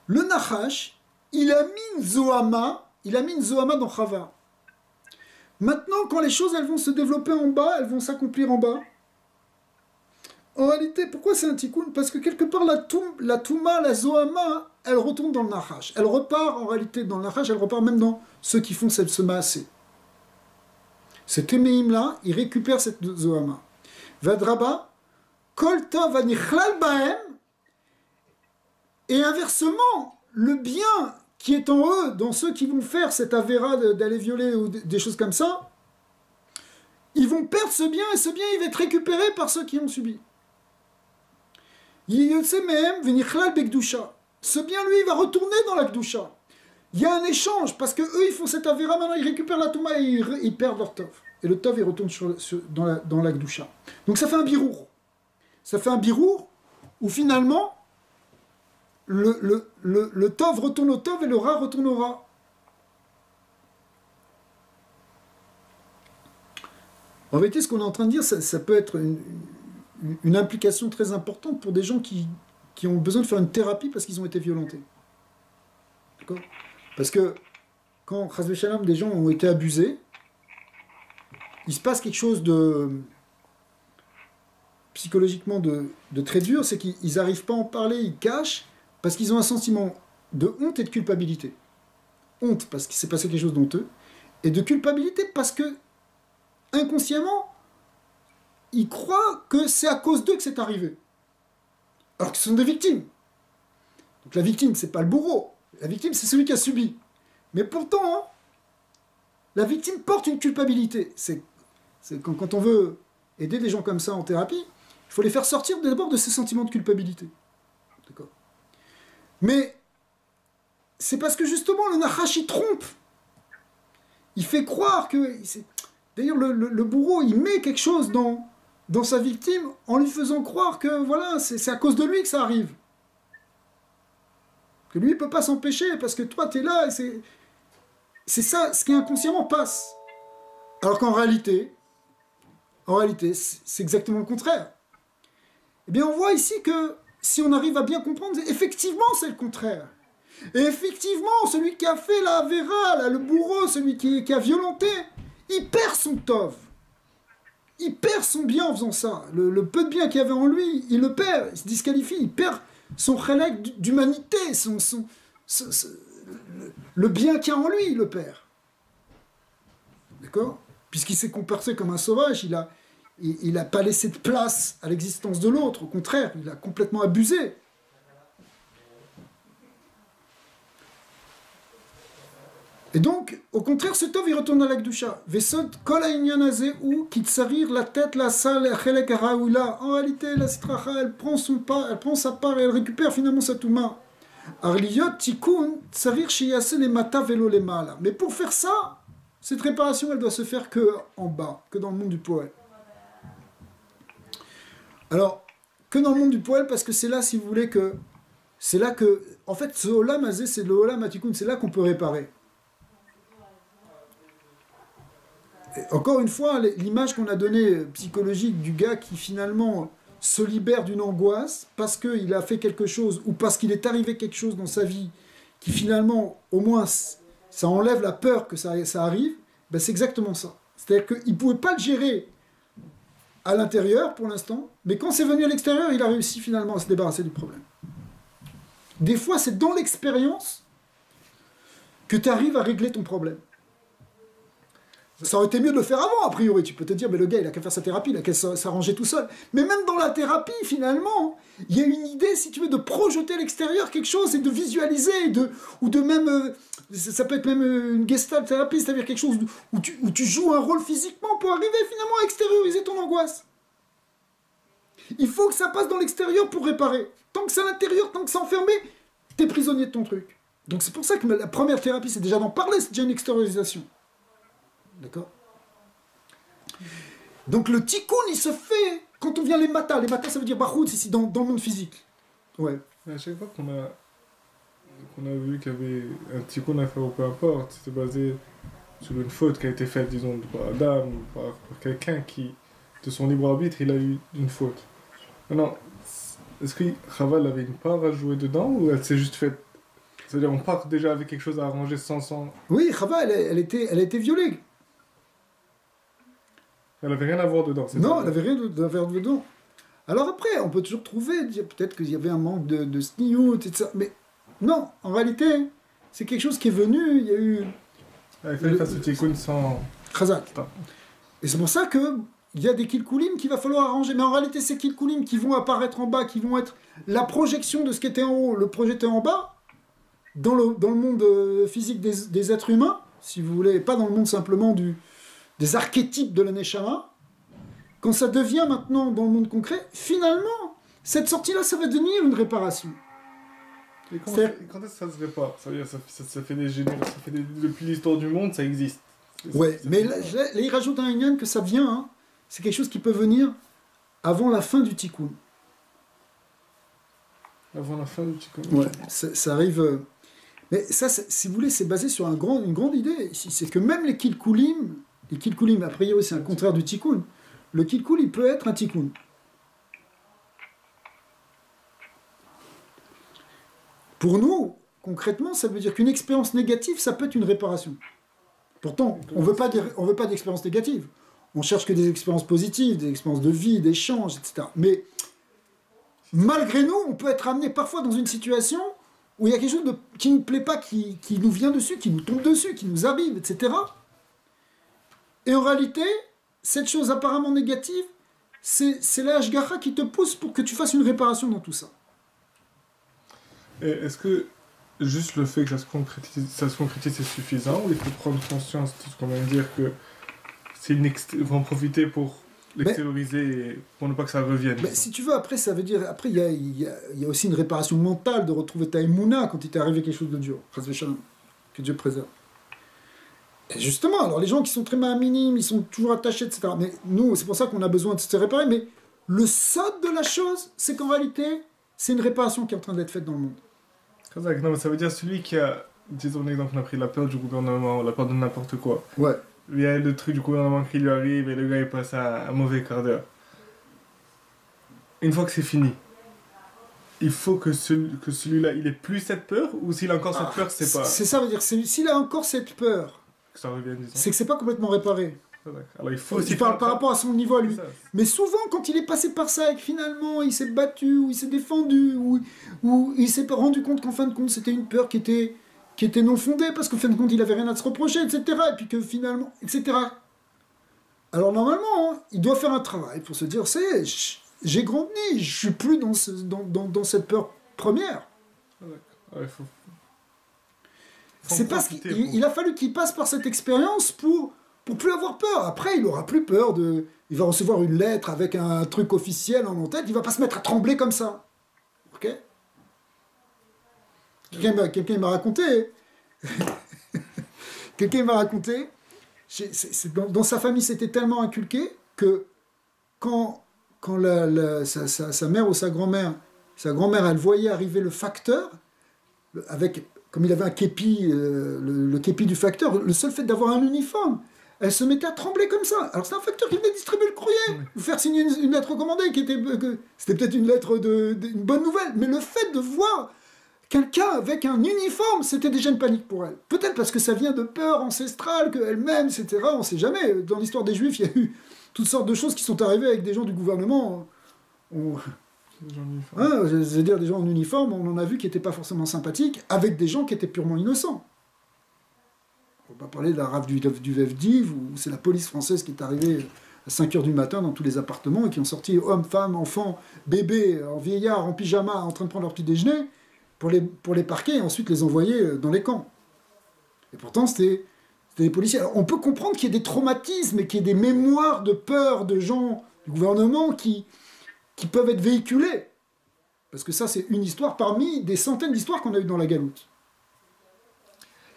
Le Nachash, il a mis une Zohama dans Chava. Maintenant, quand les choses elles vont se développer en bas, elles vont s'accomplir en bas. En réalité, pourquoi c'est un tikkun? Parce que quelque part, la Touma, la Zohama, elle retourne dans le Nachash. Elle repart en réalité dans le Nachash, elle repart même dans ceux qui font ce maasé. Cet Emeim-là, il récupère cette Zohama. Vadraba, Kol Tov Anichlal Baem. Et inversement, le bien qui est en eux, dans ceux qui vont faire cette avéra d'aller violer ou des choses comme ça, ils vont perdre ce bien et ce bien il va être récupéré par ceux qui ont subi. Ce bien, lui, il va retourner dans la Gdusha. Il y a un échange, parce que eux ils font cette avéra, maintenant ils récupèrent la Touma et ils perdent leur Tov. Et le Tov, il retourne dans la Gdusha. Donc ça fait un birour. Ça fait un birour où finalement, le Tov retourne au Tov et le Ra retourne au Ra. En vérité, ce qu'on est en train de dire, ça peut être une implication très importante pour des gens qui ont besoin de faire une thérapie parce qu'ils ont été violentés. D'accord? Parce que quand, Chas v'Shalom, des gens ont été abusés, il se passe quelque chose de psychologiquement de très dur, c'est qu'ils n'arrivent pas à en parler, ils cachent, parce qu'ils ont un sentiment de honte et de culpabilité. Honte parce qu'il s'est passé quelque chose d'honteux, et de culpabilité parce que, inconsciemment, ils croient que c'est à cause d'eux que c'est arrivé. Alors que ce sont des victimes. Donc la victime, c'est pas le bourreau. La victime, c'est celui qui a subi. Mais pourtant, hein, la victime porte une culpabilité. C'est quand on veut aider des gens comme ça en thérapie, il faut les faire sortir d'abord de ces sentiments de culpabilité. D'accord? Mais c'est parce que justement, le Nachash, il trompe. Il fait croire que... D'ailleurs, le bourreau, il met quelque chose dans sa victime en lui faisant croire que voilà, c'est à cause de lui que ça arrive. Que lui, il ne peut pas s'empêcher parce que toi, tu es là et c'est ça, ce qui inconsciemment passe. Alors qu'en réalité, c'est exactement le contraire. Eh bien, on voit ici que si on arrive à bien comprendre, effectivement, c'est le contraire. Et effectivement, celui qui a fait la Avera, le bourreau, celui qui a violenté, il perd son tov. Il perd son bien en faisant ça. Le peu de bien qu'il y avait en lui, il le perd. Il se disqualifie. Il perd son chélek d'humanité. Le bien qu'il y a en lui, il le perd. D'accord? Puisqu'il s'est comporté comme un sauvage, il n'a pas laissé de place à l'existence de l'autre. Au contraire, il a complètement abusé. Et donc, au contraire, ce tov, il retourne à la Gdusha. Vesod kol ha'inyan hazeh hu ki tsarir la tête, la salle, la chelek ha'raoula. En réalité, la sitracha, elle prend sa part et elle récupère finalement sa touma. Arliyot tikkun tsarir sheyase lemata velo lemala. Mais pour faire ça, cette réparation, elle doit se faire que en bas, que dans le monde du poël. Alors, que dans le monde du poël, parce que c'est là, si vous voulez, c'est là que, en fait, ce olam hazeh, c'est le olam hatikkun, c'est là qu'on peut réparer. Encore une fois, l'image qu'on a donnée psychologique du gars qui finalement se libère d'une angoisse parce qu'il a fait quelque chose ou parce qu'il est arrivé quelque chose dans sa vie qui finalement, au moins, ça enlève la peur que ça arrive, ben c'est exactement ça. C'est-à-dire qu'il ne pouvait pas le gérer à l'intérieur pour l'instant, mais quand c'est venu à l'extérieur, il a réussi finalement à se débarrasser du problème. Des fois, c'est dans l'expérience que tu arrives à régler ton problème. Ça aurait été mieux de le faire avant, a priori. Tu peux te dire, mais le gars, il a qu'à faire sa thérapie, il a qu'à s'arranger tout seul. Mais même dans la thérapie, finalement, il y a une idée, si tu veux, de projeter à l'extérieur quelque chose et de visualiser, ou de même... ça peut être même une gestalt thérapie, c'est-à-dire quelque chose où tu joues un rôle physiquement pour arriver finalement à extérioriser ton angoisse. Il faut que ça passe dans l'extérieur pour réparer. Tant que c'est à l'intérieur, tant que c'est enfermé, t'es prisonnier de ton truc. Donc c'est pour ça que la première thérapie, c'est déjà d'en parler, c'est déjà une extériorisation. D'accord? Donc le tikkun, il se fait quand on vient les matas. Les matas, ça veut dire bachout, ici, dans le monde physique. Ouais. À chaque fois qu'on a vu qu'il y avait un tikkun à faire ou peu importe, c'était basé sur une faute qui a été faite, disons, par Adam ou par quelqu'un qui, de son libre arbitre, il a eu une faute. Maintenant, est-ce que Chava avait une part à jouer dedans ou elle s'est juste faite... C'est-à-dire on part déjà avec quelque chose à arranger sans... Oui, Chava, elle était violée. Elle avait rien à voir dedans. Non, elle avait rien à faire dedans. Alors après, on peut toujours trouver, dire peut-être qu'il y avait un manque de sniout, etc. Mais non, en réalité, c'est quelque chose qui est venu, il y a eu... Il fallait faire ce tikkun sans... Chazak. Et c'est pour ça que il y a des kilkulim qu'il va falloir arranger. Mais en réalité, ces kilkulim qui vont apparaître en bas, qui vont être la projection de ce qui était en haut, le projeté en bas, dans le monde physique des êtres humains, si vous voulez, pas dans le monde simplement des archétypes de la Neshama, quand ça devient maintenant dans le monde concret, finalement, cette sortie-là, ça va devenir une réparation. Et quand est-ce que ça se répare? Ça veut dire ça fait des générations, depuis l'histoire du monde, ça existe. Ouais, mais là, il rajoute un yann que ça vient, hein, c'est quelque chose qui peut venir avant la fin du tikkun. Avant la fin du tikkun. Ouais, ça arrive... mais ça, si vous voulez, c'est basé sur une grande idée ici. C'est que même les kilkulim, a priori, c'est un contraire du tikkun. Le kilkul, il peut être un tikkun. Pour nous, concrètement, ça veut dire qu'une expérience négative, ça peut être une réparation. Pourtant, on veut pas d'expérience négative. On cherche que des expériences positives, des expériences de vie, d'échange, etc. Mais malgré nous, on peut être amené parfois dans une situation où il y a quelque chose qui ne nous plaît pas, qui nous vient dessus, qui nous tombe dessus, qui nous arrive, etc. Et en réalité, cette chose apparemment négative, c'est la Hashgacha qui te pousse pour que tu fasses une réparation dans tout ça. Et est-ce que juste le fait que ça se concrétise, c'est suffisant, ou il faut prendre conscience de ce qu'on vient de dire, que c'est il faut en profiter pour l'extérioriser, pour ne pas que ça revienne? Mais si tu veux, après, ça veut dire... Après, il y a aussi une réparation mentale de retrouver ta émouna quand il t'est arrivé quelque chose de dur. Que Dieu préserve. Et justement, alors les gens qui sont très minimes, ils sont toujours attachés, etc. Mais nous, c'est pour ça qu'on a besoin de se réparer. Mais le sod de la chose, c'est qu'en réalité, c'est une réparation qui est en train d'être faite dans le monde. Non, mais ça veut dire celui qui a, disons un exemple, on a pris la peur du gouvernement, la peur de n'importe quoi. Ouais. Il y a le truc du gouvernement qui lui arrive et le gars il passe un mauvais quart d'heure. Une fois que c'est fini, il faut que celui-là, il ait plus cette peur, ou s'il a encore cette peur, c'est pas... C'est ça, veut dire, s'il a encore cette peur, que ça revienne, disons. C'est que c'est pas complètement réparé. Alors il faut aussi... Tu parles par rapport à son niveau à lui. Mais souvent, quand il est passé par ça et que finalement il s'est battu, ou il s'est défendu, ou il s'est rendu compte qu'en fin de compte c'était une peur qui était non fondée, parce qu'en fin de compte il avait rien à se reprocher, etc. Et puis que finalement, etc. Alors normalement, hein, il doit faire un travail pour se dire, j'ai grandi, je suis plus dans cette peur première. C'est parce qu'il a fallu qu'il passe par cette expérience pour plus avoir peur. Après, il aura plus peur il va recevoir une lettre avec un truc officiel en tête, il va pas se mettre à trembler comme ça. Ok? Quelqu'un m'a raconté. Dans sa famille, c'était tellement inculqué que quand sa mère ou sa grand-mère, elle voyait arriver le facteur, comme il avait un képi, le képi du facteur, le seul fait d'avoir un uniforme, elle se mettait à trembler comme ça. Alors c'est un facteur qui venait distribuer le courrier, ou faire signer une lettre recommandée, c'était peut-être une lettre une bonne nouvelle, mais le fait de voir quelqu'un avec un uniforme, c'était déjà une panique pour elle. Peut-être parce que ça vient de peur ancestrale, qu'elle-même, etc. On ne sait jamais. Dans l'histoire des Juifs, il y a eu toutes sortes de choses qui sont arrivées avec des gens du gouvernement. Je veux dire, des gens en uniforme, on en a vu qui n'étaient pas forcément sympathiques, avec des gens qui étaient purement innocents. On ne va pas parler de la rafle du Vevdiv, où c'est la police française qui est arrivée à 5h du matin dans tous les appartements et qui ont sorti hommes, femmes, enfants, bébés, en vieillard, en pyjama, en train de prendre leur petit déjeuner, pour les parquer et ensuite les envoyer dans les camps. Et pourtant, c'était des policiers. Alors, on peut comprendre qu'il y ait des traumatismes et qu'il y ait des mémoires de peur de gens du gouvernement qui qui peuvent être véhiculées. Parce que ça, c'est une histoire parmi des centaines d'histoires qu'on a eues dans la Galoute.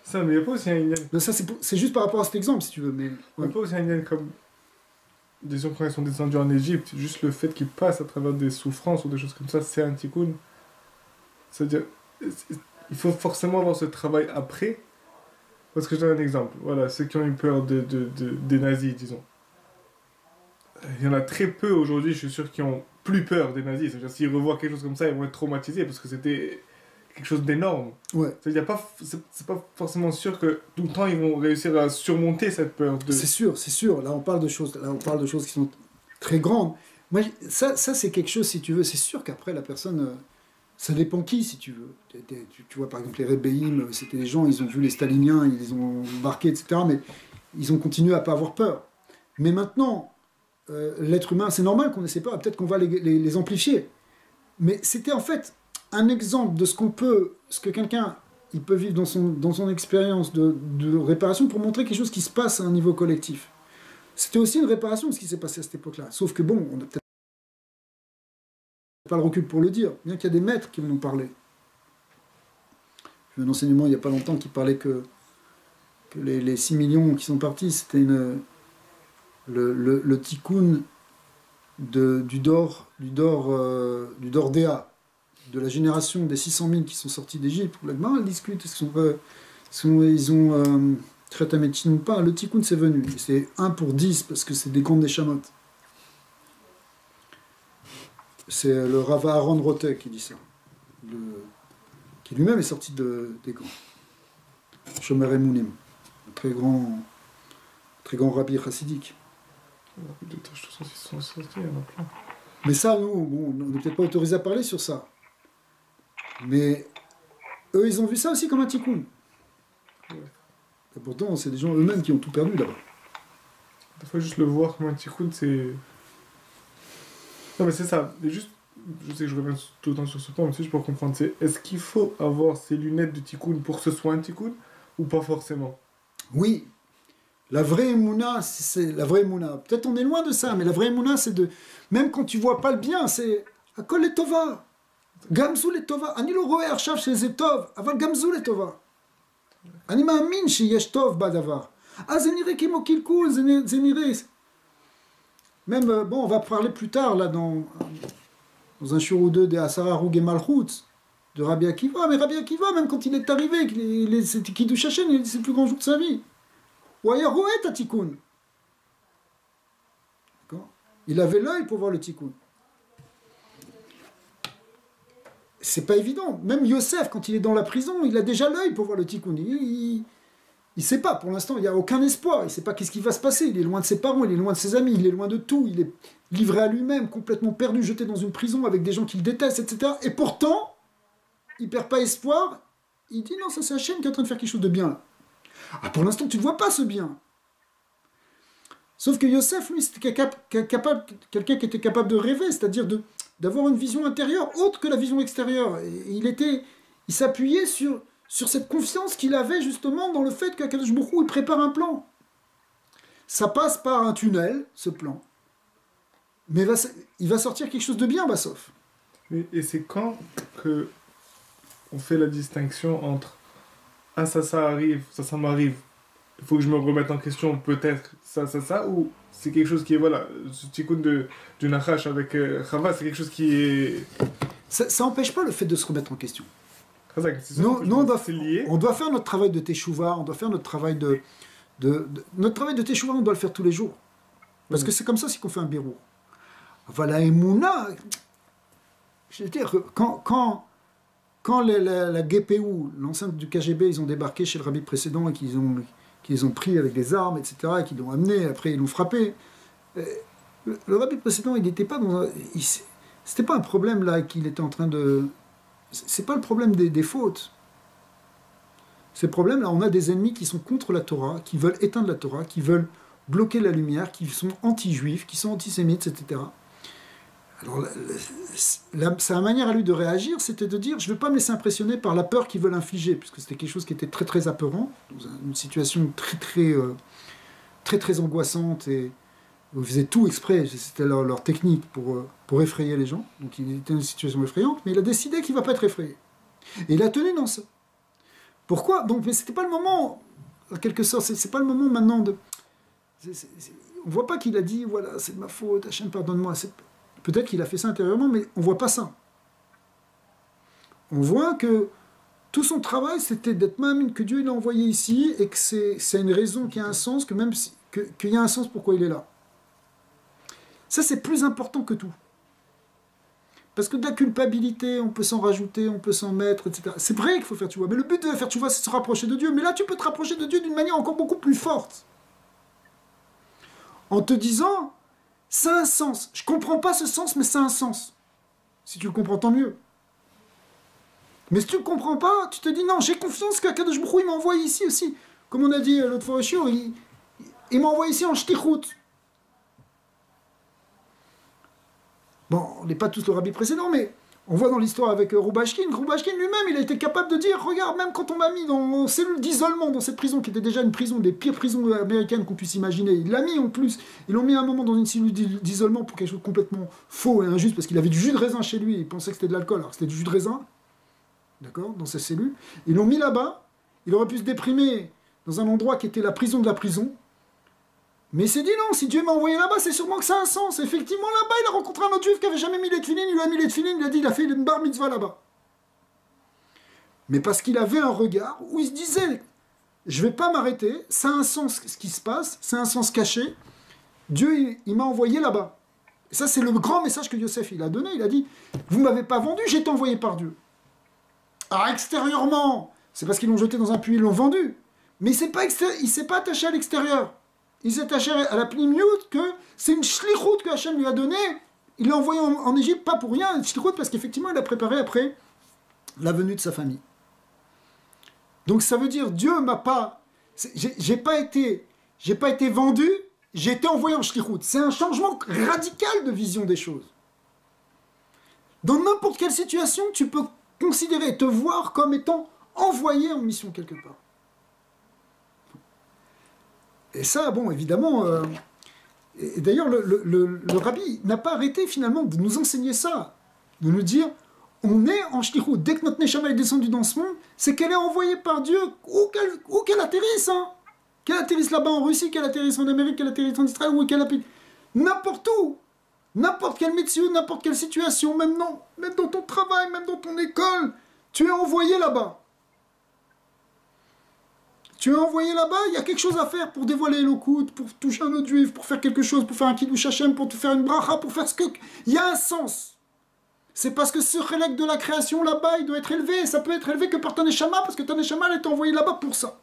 Ça, mais il n'y a pas aussi un lien. Ça, c'est juste par rapport à cet exemple, si tu veux. Mais, Il n'y ouais. a pas aussi un lien comme. Disons, quand ils sont descendus en Égypte, juste le fait qu'ils passent à travers des souffrances ou des choses comme ça, c'est un tikkun. C'est-à-dire, il faut forcément avoir ce travail après. Parce que je donne un exemple. Voilà, ceux qui ont eu peur des nazis, disons. Il y en a très peu aujourd'hui, je suis sûr, qui ont plus peur des nazis. C'est-à-dire, s'ils revoient quelque chose comme ça, ils vont être traumatisés parce que c'était quelque chose d'énorme. Ouais. C'est-à-dire, c'est pas forcément sûr que tout le temps ils vont réussir à surmonter cette peur de. C'est sûr. Là, on parle de choses qui sont très grandes. Moi, ça c'est quelque chose, si tu veux. C'est sûr qu'après, la personne, ça dépend qui, si tu veux. Tu vois, par exemple, les Rebbeim, c'était des gens, ils ont vu les Staliniens, ils les ont embarqués, etc. Mais ils ont continué à pas avoir peur. Mais maintenant, l'être humain, c'est normal qu'on ait ces peurs, peut-être qu'on va les amplifier. Mais c'était en fait un exemple de ce que quelqu'un il peut vivre dans son expérience de réparation pour montrer quelque chose qui se passe à un niveau collectif. C'était aussi une réparation de ce qui s'est passé à cette époque-là. Sauf que bon, on n'a peut-être pas le recul pour le dire, bien qu'il y a des maîtres qui en ont parlé. J'ai eu un enseignement il n'y a pas longtemps qui parlait que les 6 millions qui sont partis, c'était le tikkun du Dordéa, de la génération des 600 000 qui sont sortis d'Égypte. La Gemara discute, ils ont Tretametin ou pas. Le tikkun c'est venu. C'est 1 pour 10 parce que c'est des grandes neshamot. C'est le Rava Aaron Rotek qui dit ça. Qui lui-même est sorti des grands. Shomer Emunim, un très grand rabbi chassidique. Mais ça, nous, bon, on n'est peut-être pas autorisé à parler sur ça. Mais eux, ils ont vu ça aussi comme un tikkun. Ouais. Et pourtant, c'est des gens eux-mêmes qui ont tout perdu là-bas. Des fois, juste le voir comme un tikkun, c'est. Non, mais c'est ça. Et juste, je sais que je reviens tout le temps sur ce point, mais c'est juste pour comprendre. Est-ce qu'il faut avoir ces lunettes de tikkun pour que ce soit un tikkun ou pas forcément? Oui. La vraie Emouna, c'est la vraie Emouna. Peut-être on est loin de ça, mais la vraie Emouna, c'est de. Même quand tu vois pas le bien, c'est. Akol et Tova. Gamzou et Tova. Ani lo roe arshav shel tov, aval gamzou et Tova. Ani ma'amin sheyesh tov badavar. Ah, זה נראה כמו קלקול, זה נראה. Même, bon, on va parler plus tard, là, dans un shiur ou deux des Asara Rougé Malchut, de Rabbi Akiva. Mais Rabbi Akiva, même quand il est arrivé, c'était Kiddush Hashem, c'est le plus grand jour de sa vie. Ou ailleurs, Roet à Tikkun. D'accord. Il avait l'œil pour voir le Tikkun. C'est pas évident. Même Yosef, quand il est dans la prison, il a déjà l'œil pour voir le Tikkun. Il sait pas, pour l'instant, il n'y a aucun espoir. Il sait pas qu'est-ce qui va se passer. Il est loin de ses parents, il est loin de ses amis, il est loin de tout. Il est livré à lui-même, complètement perdu, jeté dans une prison avec des gens qu'il déteste, etc. Et pourtant, il perd pas espoir. Il dit non, ça c'est Hachem qui est en train de faire quelque chose de bien là. Ah, pour l'instant, tu ne vois pas ce bien. Sauf que Yosef, lui, c'était quelqu'un qui était capable de rêver, c'est-à-dire d'avoir une vision intérieure autre que la vision extérieure. Et il s'appuyait sur cette confiance qu'il avait justement dans le fait qu'Akadosh Baruch Hu, il prépare un plan. Ça passe par un tunnel, ce plan. Mais il va sortir quelque chose de bien, Bassof. Et c'est quand que on fait la distinction entre « Ah, ça arrive, ça m'arrive, il faut que je me remette en question, peut-être, ça », ou c'est quelque chose qui est, voilà, ce tikkun du Nachash avec Chava, c'est quelque chose qui est... Ça n'empêche pas le fait de se remettre en question. Non, on doit faire notre travail de teshuva, on doit faire notre travail notre travail de teshuva, on doit le faire tous les jours. Parce que c'est comme ça qu'on fait un birou. Voilà, Emouna, je veux dire, quand la GPU, l'enceinte du KGB, ils ont débarqué chez le rabbi précédent et qu'ils ont pris avec des armes, etc., et qu'ils l'ont amené, après ils l'ont frappé, le rabbi précédent, il n'était pas dans c'était pas un problème là qu'il était en train de... C'est pas le problème des fautes. C'est le problème, là, on a des ennemis qui sont contre la Torah, qui veulent éteindre la Torah, qui veulent bloquer la lumière, qui sont anti-juifs, qui sont antisémites, etc. Alors, sa manière à lui de réagir, c'était de dire « je ne vais pas me laisser impressionner par la peur qu'ils veulent infliger », puisque c'était quelque chose qui était très très apeurant, dans une situation très très angoissante et Ils faisaient tout exprès, c'était leur technique pour effrayer les gens. Donc il était dans une situation effrayante, mais il a décidé qu'il ne va pas être effrayé. Et il a tenu dans ça. Pourquoi? Donc, mais c'était pas le moment, en quelque sorte, c'est pas le moment maintenant de... on voit pas qu'il a dit, voilà, c'est de ma faute, Hachem, pardonne-moi. Peut-être qu'il a fait ça intérieurement, mais on voit pas ça. On voit que tout son travail, c'était d'être même que Dieu l'a envoyé ici, et que c'est une raison qui a un sens, qu'il y a un sens pourquoi il est là. Ça, c'est plus important que tout. Parce que de la culpabilité, on peut s'en rajouter, on peut s'en mettre, etc. C'est vrai qu'il faut faire tchouva, mais le but de faire tchouva, c'est de se rapprocher de Dieu. Mais là, tu peux te rapprocher de Dieu d'une manière encore beaucoup plus forte. En te disant, ça a un sens. Je ne comprends pas ce sens, mais ça a un sens. Si tu le comprends, tant mieux. Mais si tu ne le comprends pas, tu te dis, non, j'ai confiance qu'Akadosh Baruch Hu, il m'a envoyé ici aussi. Comme on a dit l'autre fois au Shiur, il m'a envoyé ici en shtichut. Bon, on n'est pas tous le rabbi précédent, mais on voit dans l'histoire avec Rubashkin lui-même, il a été capable de dire, regarde, même quand on m'a mis dans une cellule d'isolement, dans cette prison, qui était déjà une prison, des pires prisons américaines qu'on puisse imaginer, il l'a mis en plus, ils l'ont mis à un moment dans une cellule d'isolement pour quelque chose de complètement faux et injuste, parce qu'il avait du jus de raisin chez lui, il pensait que c'était de l'alcool, alors c'était du jus de raisin, d'accord, dans ces cellules, ils l'ont mis là-bas, il aurait pu se déprimer dans un endroit qui était la prison de la prison, mais il s'est dit non, si Dieu m'a envoyé là-bas, c'est sûrement que ça a un sens. Effectivement, là-bas, il a rencontré un autre juif qui avait jamais mis les tefilines, il lui a mis les tefilines, il a dit, il a fait une bar mitzvah là-bas. Mais parce qu'il avait un regard où il se disait, je vais pas m'arrêter, ça a un sens ce qui se passe, c'est un sens caché, Dieu, il m'a envoyé là-bas. Et ça, c'est le grand message que Yosef, il a donné, il a dit, vous m'avez pas vendu, j'ai été envoyé par Dieu. Alors extérieurement, c'est parce qu'ils l'ont jeté dans un puits, ils l'ont vendu. Mais il s'est pas attaché à l'extérieur. Il s'est attaché à la pnimiout que c'est une shlichut que Hachem lui a donnée. Il l'a envoyé en Égypte, pas pour rien, une shlichut parce qu'effectivement, il a préparé après la venue de sa famille. Donc ça veut dire, Dieu m'a pas... J'ai pas été vendu, j'ai été envoyé en shlichut. C'est un changement radical de vision des choses. Dans n'importe quelle situation, tu peux considérer, te voir comme étant envoyé en mission quelque part. Et ça, bon, évidemment, et d'ailleurs, le rabbi n'a pas arrêté finalement de nous enseigner ça, de nous dire, on est en shlichut. Dès que notre neshama est descendue dans ce monde, c'est qu'elle est envoyée par Dieu, où qu'elle atterrisse, hein. Qu'elle atterrisse là-bas en Russie, qu'elle atterrisse en Amérique, qu'elle atterrisse en Israël, ou qu'elle atterrisse n'importe où, n'importe quel métier, n'importe quelle situation, même dans ton travail, même dans ton école, tu es envoyé là-bas. Tu es envoyé là-bas, il y a quelque chose à faire pour dévoiler l'Okout, pour toucher un autre juif, pour faire quelque chose, pour faire un kiddush Hashem, pour te faire une bracha, pour faire ce que... Il y a un sens. C'est parce que ce relègue de la création là-bas, il doit être élevé. Ça peut être élevé que par ton neshama, parce que ton neshama, elle est envoyée là-bas pour ça.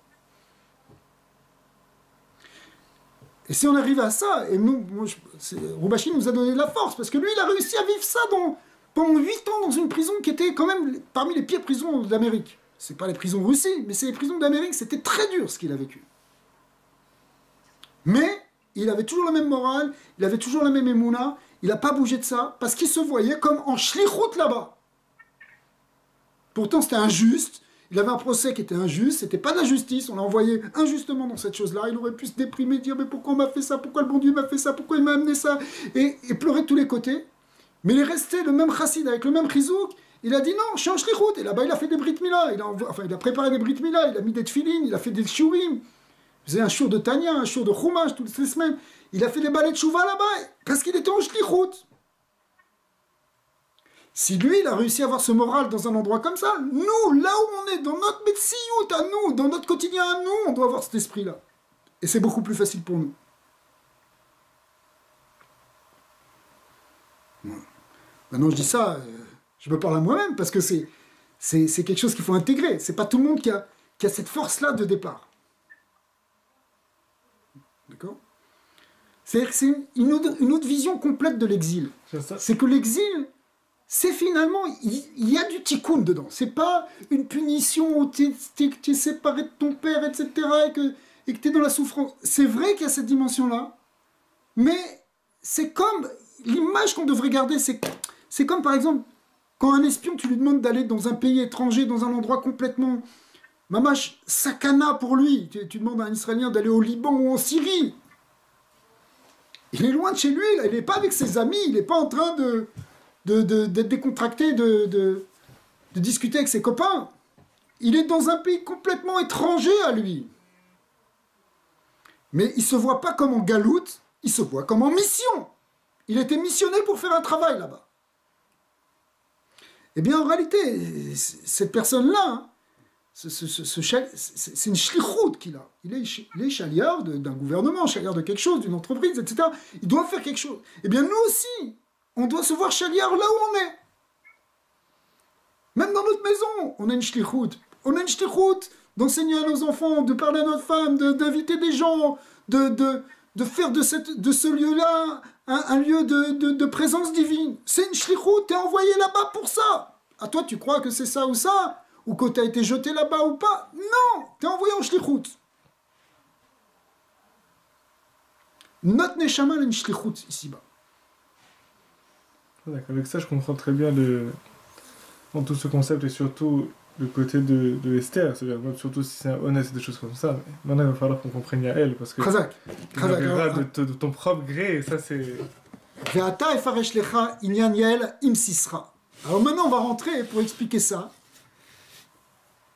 Et si on arrive à ça, et nous, Rubashkin nous a donné de la force, parce que lui, il a réussi à vivre ça pendant 8 ans dans une prison qui était quand même parmi les pires prisons d'Amérique. C'est pas les prisons Russie, mais c'est les prisons d'Amérique, c'était très dur ce qu'il a vécu. Mais il avait toujours la même morale, il avait toujours la même émouna, il n'a pas bougé de ça, parce qu'il se voyait comme en shlichut là-bas. Pourtant c'était injuste, il avait un procès qui était injuste, c'était pas de la justice, on l'a envoyé injustement dans cette chose-là, il aurait pu se déprimer, dire mais pourquoi on m'a fait ça, pourquoi le bon Dieu m'a fait ça, pourquoi il m'a amené ça, et pleurer de tous les côtés. Mais il est resté le même chassid, avec le même chizouk. Il a dit non, je suis en shlichut. Et là-bas, il a fait des brit mila. Il a préparé des brit mila. Il a mis des tefilines. Il a fait des shurim. Il faisait un shur de Tanya, un shur de Chumash toutes les semaines. Il a fait des balais de chouva là-bas parce qu'il était en shlichut. Si lui, il a réussi à avoir ce moral dans un endroit comme ça, nous, là où on est, dans notre metsiout à nous, dans notre quotidien à nous, on doit avoir cet esprit-là. Et c'est beaucoup plus facile pour nous. Maintenant, je dis ça... Je me parle à moi-même parce que c'est quelque chose qu'il faut intégrer. C'est pas tout le monde qui a cette force-là de départ. D'accord ? C'est une autre vision complète de l'exil. C'est que l'exil, c'est finalement, il y a du tikkun dedans. C'est pas une punition où tu es séparé de ton père, etc. et que tu es dans la souffrance. C'est vrai qu'il y a cette dimension-là, mais c'est comme l'image qu'on devrait garder. C'est comme par exemple, quand un espion, tu lui demandes d'aller dans un pays étranger, dans un endroit complètement... Mamash, sakana pour lui. Tu demandes à un Israélien d'aller au Liban ou en Syrie. Il est loin de chez lui, là. Il n'est pas avec ses amis, il n'est pas en train d'être décontracté, de discuter avec ses copains. Il est dans un pays complètement étranger à lui. Mais il ne se voit pas comme en galoute, il se voit comme en mission. Il était missionné pour faire un travail là-bas. Eh bien, en réalité, cette personne-là, hein, c'est une shlichut qu'il a. Il est chaliard d'un gouvernement, chaliard de quelque chose, d'une entreprise, etc. Il doit faire quelque chose. Eh bien, nous aussi, on doit se voir chaliard là où on est. Même dans notre maison, on a une shlichut. On a une shlichut d'enseigner à nos enfants, de parler à notre femme, d'inviter des gens, de faire de ce lieu-là un lieu de présence divine. C'est une shlichut, t'es envoyé là-bas pour ça. À toi, tu crois que c'est ça ou ça? Ou que tu as été jeté là-bas ou pas? Non, t'es envoyé en shlichut. Notre neshama a une shlichut ici-bas. Avec ça, je comprends très bien dans tout ce concept et surtout le côté de Esther, c'est-à-dire surtout si c'est honnête et des choses comme ça. Mais maintenant, il va falloir qu'on comprenne à elle parce que tu verras de ton propre gré, et ça c'est. Ve'ata efaresh lecha inyan Yael im Sisra. Alors maintenant, on va rentrer pour expliquer ça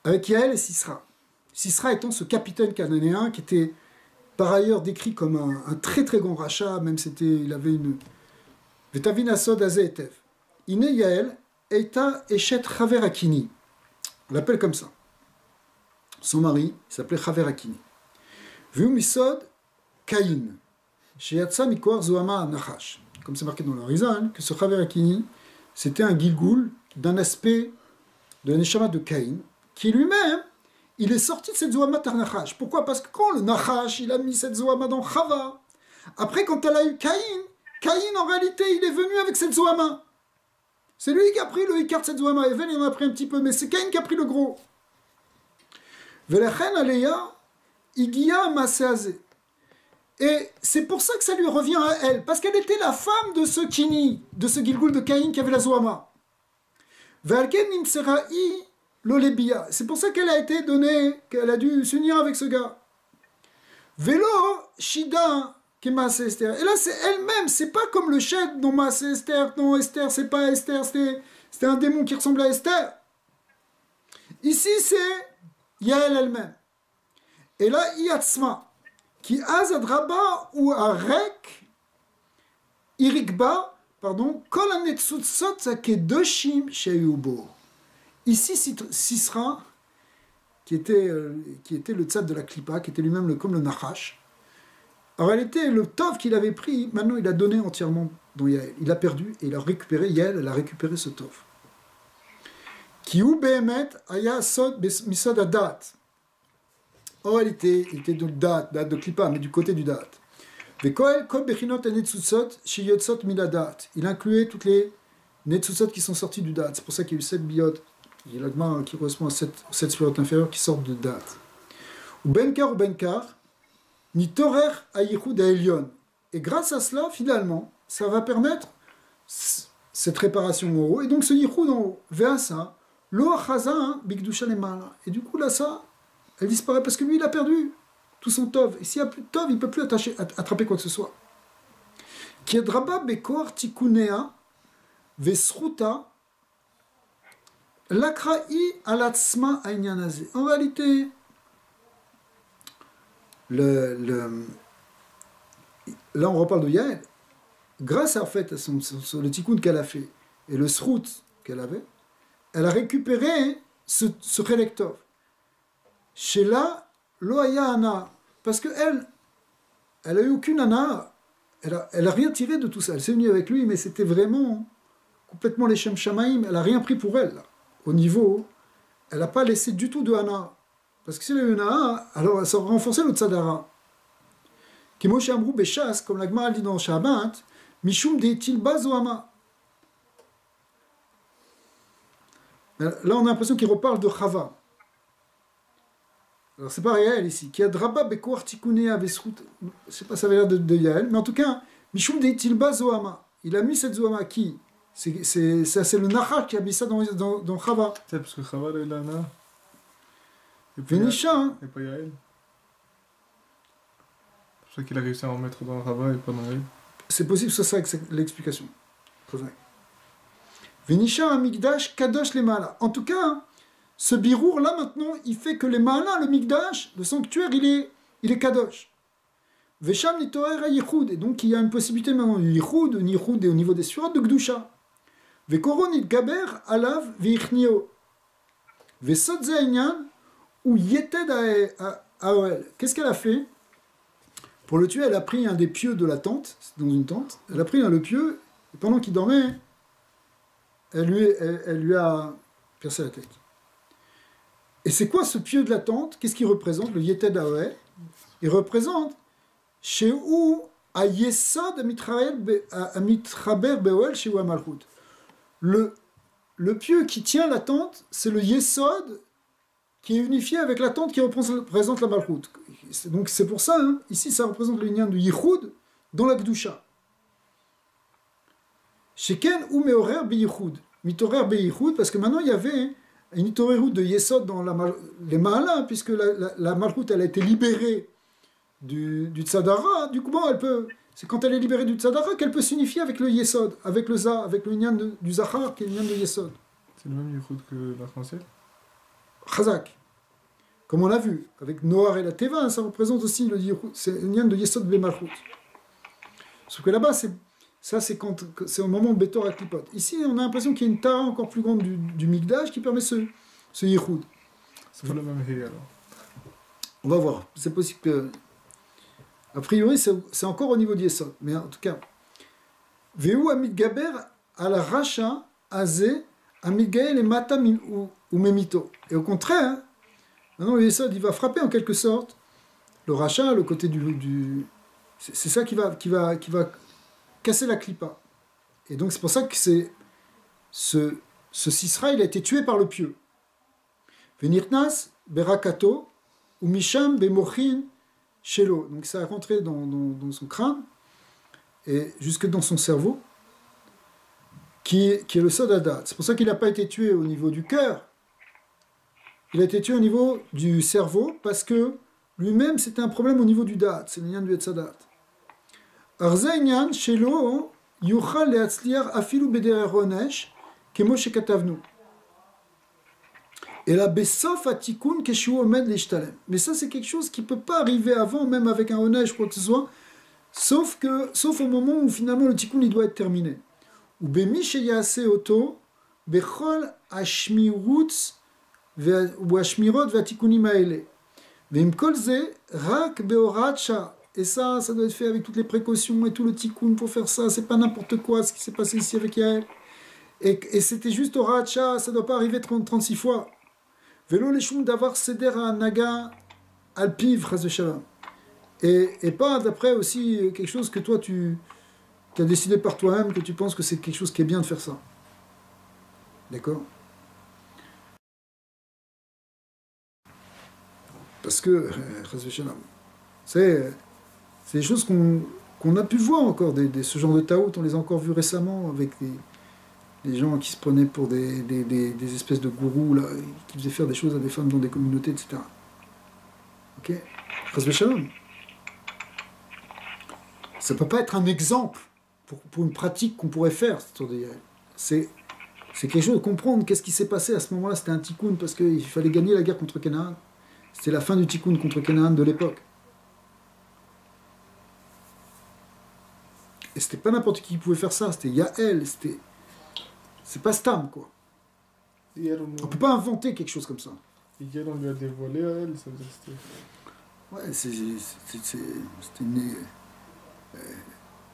avec Yael et Sisra. Sisra étant ce capitaine cananéen qui était par ailleurs décrit comme un très très grand rachat, même il avait une. Vetavin asod azeh etev. Ine Yael eita eshet chaver akini. On l'appelle comme ça. Son mari s'appelait Chaver Akini. Vu misod Caïn. Sheyatsa mikor zoama nachash. Comme c'est marqué dans l'Arizal, que ce Chaver Akini, c'était un gilgoul d'un aspect de la neshama de Caïn, qui lui-même, il est sorti de cette zoama tarnachash. Pourquoi? Parce que quand le nachash, il a mis cette zoama dans Chava, après quand elle a eu Caïn, Caïn en réalité, il est venu avec cette zoama. C'est lui qui a pris le Ikar de cette Zoama. Evel, il en a pris un petit peu, mais c'est Caïn qui a pris le gros. Velachen Aleya, Igia Maseazé. Et c'est pour ça que ça lui revient à elle, parce qu'elle était la femme de ce Kini, de ce Gilgoul de Caïn qui avait la Zoama. Velken Nimsera'i Lolebia. C'est pour ça qu'elle a été donnée, qu'elle a dû s'unir avec ce gars. Velo Shida. Et là, c'est elle-même, c'est pas comme le chef dont Maaseh Esther, non, Esther, c'est pas Esther, c'était un démon qui ressemblait à Esther. Ici, c'est Yael elle-même. Et là, Yatsma, qui azadraba ou arek, irikba, pardon, kol anetsutsot sakedoshim sheyubo. Ici, Sisra, qui était le tzad de la Klippa, qui était lui-même comme le Nachash. En réalité, le tov qu'il avait pris, maintenant il a donné entièrement dans Yael. Il a perdu et il a récupéré, Yael, elle a récupéré ce tov. Ki ou behemet aya sod misod adat. En réalité, il était de dat de Klippa, mais du côté du dat. Vekoel kol bechinot anetzutzot shiyotzot miladat. Il incluait toutes les netzutzot qui sont sortis du dat. C'est pour ça qu'il y a eu 7 biot. Il y a l'agma qui correspond à 7 sphirotes inférieures qui sortent de dat. Ou benkar, ni torer à Yichud à Elion. Et grâce à cela, finalement, ça va permettre cette réparation en haut. Et donc ce Yichud en haut, Veasa, lo achaza bigdusha lemala. Et du coup, là, ça, elle disparaît parce que lui, il a perdu tout son tov. Et s'il n'y a plus de tov, il ne peut plus attraper quoi que ce soit. Kiedraba bekor tikunea vesruta lakra'i alatsma ainyanazé. En réalité, là, on reparle de Yael. Grâce à, en fait, le tikkun qu'elle a fait et le srout qu'elle avait, elle a récupéré ce rélectov. Chez là, loaya ana, parce qu'elle a eu aucune ana, elle a rien tiré de tout ça. Elle s'est unie avec lui, mais c'était vraiment complètement les Shem Shamaim. Elle a rien pris pour elle. Là. Au niveau, elle n'a pas laissé du tout de ana. Parce que s'il y a eu une A, alors ça va renforcer le tzadara. Kimo Shamrou Beshas, comme l'Agma dit dans Shabbat, Mishum de Bazoama. Là, on a l'impression qu'il reparle de Chava. Alors, c'est pas Yael ici. Qui a Draba Bekouar Tikunea Vesrut. Je sais pas, ça avait l'air de Yael, mais en tout cas, Mishum de Bazoama. Il a mis cette Zoama qui c'est le Nachar qui a mis ça dans Chava. C'est parce que Chava, il en a. Vénisha, hein. Et pas Yael. C'est pour ça qu'il a réussi à en mettre dans Rava et pas dans Yael. C'est possible que ce soit ça l'explication. Venisha Amigdash Kadosh les Maala. En tout cas, ce birour là maintenant, il fait que les Maala, le Migdash, le sanctuaire, il est Kadosh. Vesham Nitoer Yichud. Et donc il y a une possibilité maintenant de Yichud, et au niveau des surat de Gdusha. Vekoron Gaber Alav Veichnio. Vesod Zainyan ou Yeted Aoel. Qu'est-ce qu'elle a fait? Pour le tuer, elle a pris un des pieux de la tente, dans une tente. Elle a pris le pieu, et pendant qu'il dormait, elle lui a percé la tête. Et c'est quoi ce pieu de la tente? Qu'est-ce qu'il représente? Le Yeted Aoel. Il représente chez où a Yesod Amitraber Beoel chez Malchut. Le pieu qui tient la tente, c'est le Yesod qui est unifié avec la tente qui représente la Malchut. Donc c'est pour ça, hein, ici ça représente l'union du Yichud dans la Gdusha. Sheken ou Meorer Beyichud. Mitorer Beyichud, parce que maintenant il y avait une Itorerut de Yesod dans les Maala, puisque la Malchut elle a été libérée du Tzadara, du coup bon, c'est quand elle est libérée du Tzadara qu'elle peut s'unifier avec le Yesod, avec le Za, avec le Inyan du Zachar qui est l'Inyan de Yesod. C'est le même Yichud que l'arc-en-ciel? Chazak. Comme on l'a vu, avec Noar et la Teva, ça représente aussi c'est l'Inyan de Yesod Bemalchut. Sauf que là-bas, c'est au moment où Betor a Klipot. Ici, on a l'impression qu'il y a une tara encore plus grande du Migdash qui permet ce Yichud. C'est pas le même Hé alors. On va voir. C'est possible que. A priori, c'est encore au niveau d'Yesod. Mais en tout cas, Veu Amid Gaber à la Racha, Azé, Amid Gaël et Mata ou Memito. Et au contraire, maintenant le Yesod, il va frapper en quelque sorte le Racha, le côté du c'est ça qui va casser la Klippa. Et donc c'est pour ça que ce Sisra, il a été tué par le pieu. Venirtnas, Berakato, ou Misham, Bemochin, Shelo. Donc ça a rentré dans son crâne, et jusque dans son cerveau, qui est le Sodadat. C'est pour ça qu'il n'a pas été tué au niveau du cœur. Il a été tué au niveau du cerveau, parce que lui-même, c'était un problème au niveau du Dat. C'est le lien du Etzadat. Arzainyan, Shelo, Yuchal leatzliar afilu bederer ronesh, kemo shekatavnu. Et la besof atikun keshu omed lishtalem. Mais ça, c'est quelque chose qui ne peut pas arriver avant, même avec un onesh, quoi que ce soit, sauf au moment où finalement le tikkun il doit être terminé. Ou bemi sheyase oto, bechol ashmirutz, ou ashmirot ve'atikunim haele. Ve'im kol ze, rak beorat sha. Et ça doit être fait avec toutes les précautions et tout le tikkun pour faire ça. C'est pas n'importe quoi ce qui s'est passé ici avec Yael. Et c'était juste au Racha, ça ne doit pas arriver 36 fois. Vélo les choum d'avoir cédé à Naga Alpiv, Chaz de Shalom. Et pas d'après aussi quelque chose que toi tu as décidé par toi-même, que tu penses que c'est quelque chose qui est bien de faire ça. D'accord? Parce que, Chaz de Shalom, c'est des choses qu'on a pu voir encore, ce genre de taout, on les a encore vus récemment avec des gens qui se prenaient pour des espèces de gourous, là, qui faisaient faire des choses à des femmes dans des communautés, etc. Ok? Chas v'shalom. Ça ne peut pas être un exemple pour une pratique qu'on pourrait faire. C'est quelque chose de comprendre qu'est-ce qui s'est passé à ce moment-là. C'était un tikkun parce qu'il fallait gagner la guerre contre Canaan. C'était la fin du tikkun contre Canaan de l'époque. Et c'était pas n'importe qui pouvait faire ça, c'était Yael, c'est pas Stam, quoi. On peut pas inventer quelque chose comme ça. Hier, on lui a dévoilé à elle, ça veut dire que c'était... Ouais, c'était une...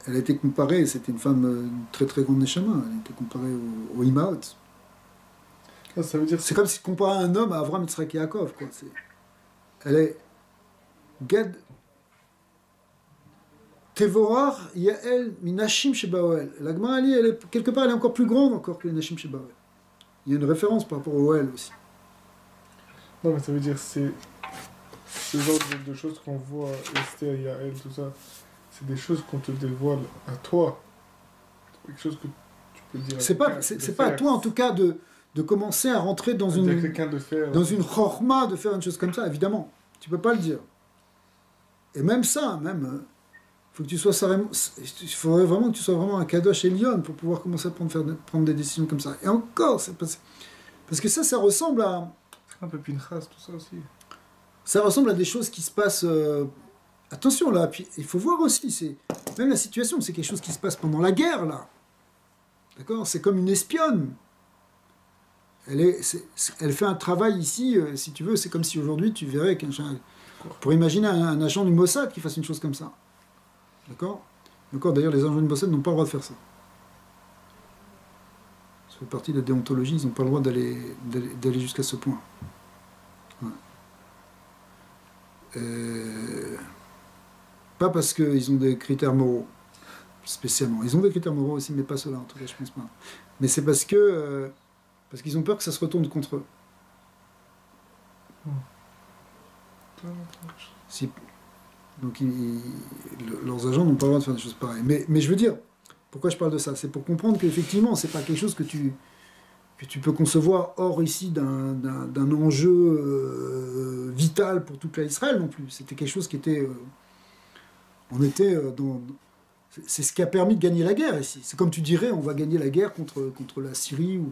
Elle a été comparée, c'était une femme très très grande Neshama, elle a été comparée au Imaot. Ah, ça veut dire... C'est comme si tu comparais un homme à Avram, Yitzhak et Yaakov, quoi. Elle est... Gad... Tevorar Yael Minashim Shebaoel. La Gemara elle quelque part, elle est encore plus grande encore que les Nashim Shebaoel. Il y a une référence par rapport au Oel aussi. Non, mais ça veut dire c'est ce genre de choses qu'on voit, Esther, Yael, tout ça. C'est des choses qu'on te dévoile à toi. C'est quelque chose que tu peux dire. C'est pas à toi en tout cas de commencer à rentrer dans une chorma, de faire une chose comme ça, évidemment. Tu peux pas le dire. Et même ça, faut que tu sois il faudrait vraiment que tu sois vraiment un kadosh Elion pour pouvoir commencer à prendre des décisions comme ça. Et encore, parce que ça ressemble à... Un peu Pinchas, tout ça aussi. Ça ressemble à des choses qui se passent... Attention là, puis il faut voir aussi, même la situation, c'est quelque chose qui se passe pendant la guerre là. D'accord? C'est comme une espionne. Elle fait un travail ici, si tu veux, c'est comme si aujourd'hui tu verrais pour imaginer un agent du Mossad qui fasse une chose comme ça. D'accord? D'accord, d'ailleurs les agents du Mossad n'ont pas le droit de faire ça. Ça fait partie de la déontologie, ils n'ont pas le droit d'aller jusqu'à ce point. Ouais. Pas parce qu'ils ont des critères moraux, spécialement. Ils ont des critères moraux aussi, mais pas ceux-là, en tout cas, je pense pas. Mais c'est parce qu'ils ont peur que ça se retourne contre eux. Donc, leurs agents n'ont pas le droit de faire des choses pareilles. Mais je veux dire, pourquoi je parle de ça? C'est pour comprendre qu'effectivement, c'est pas quelque chose que tu peux concevoir hors ici d'un enjeu vital pour toute l'Israël non plus. C'était quelque chose qui était... c'est ce qui a permis de gagner la guerre ici. C'est comme tu dirais, on va gagner la guerre contre la Syrie ou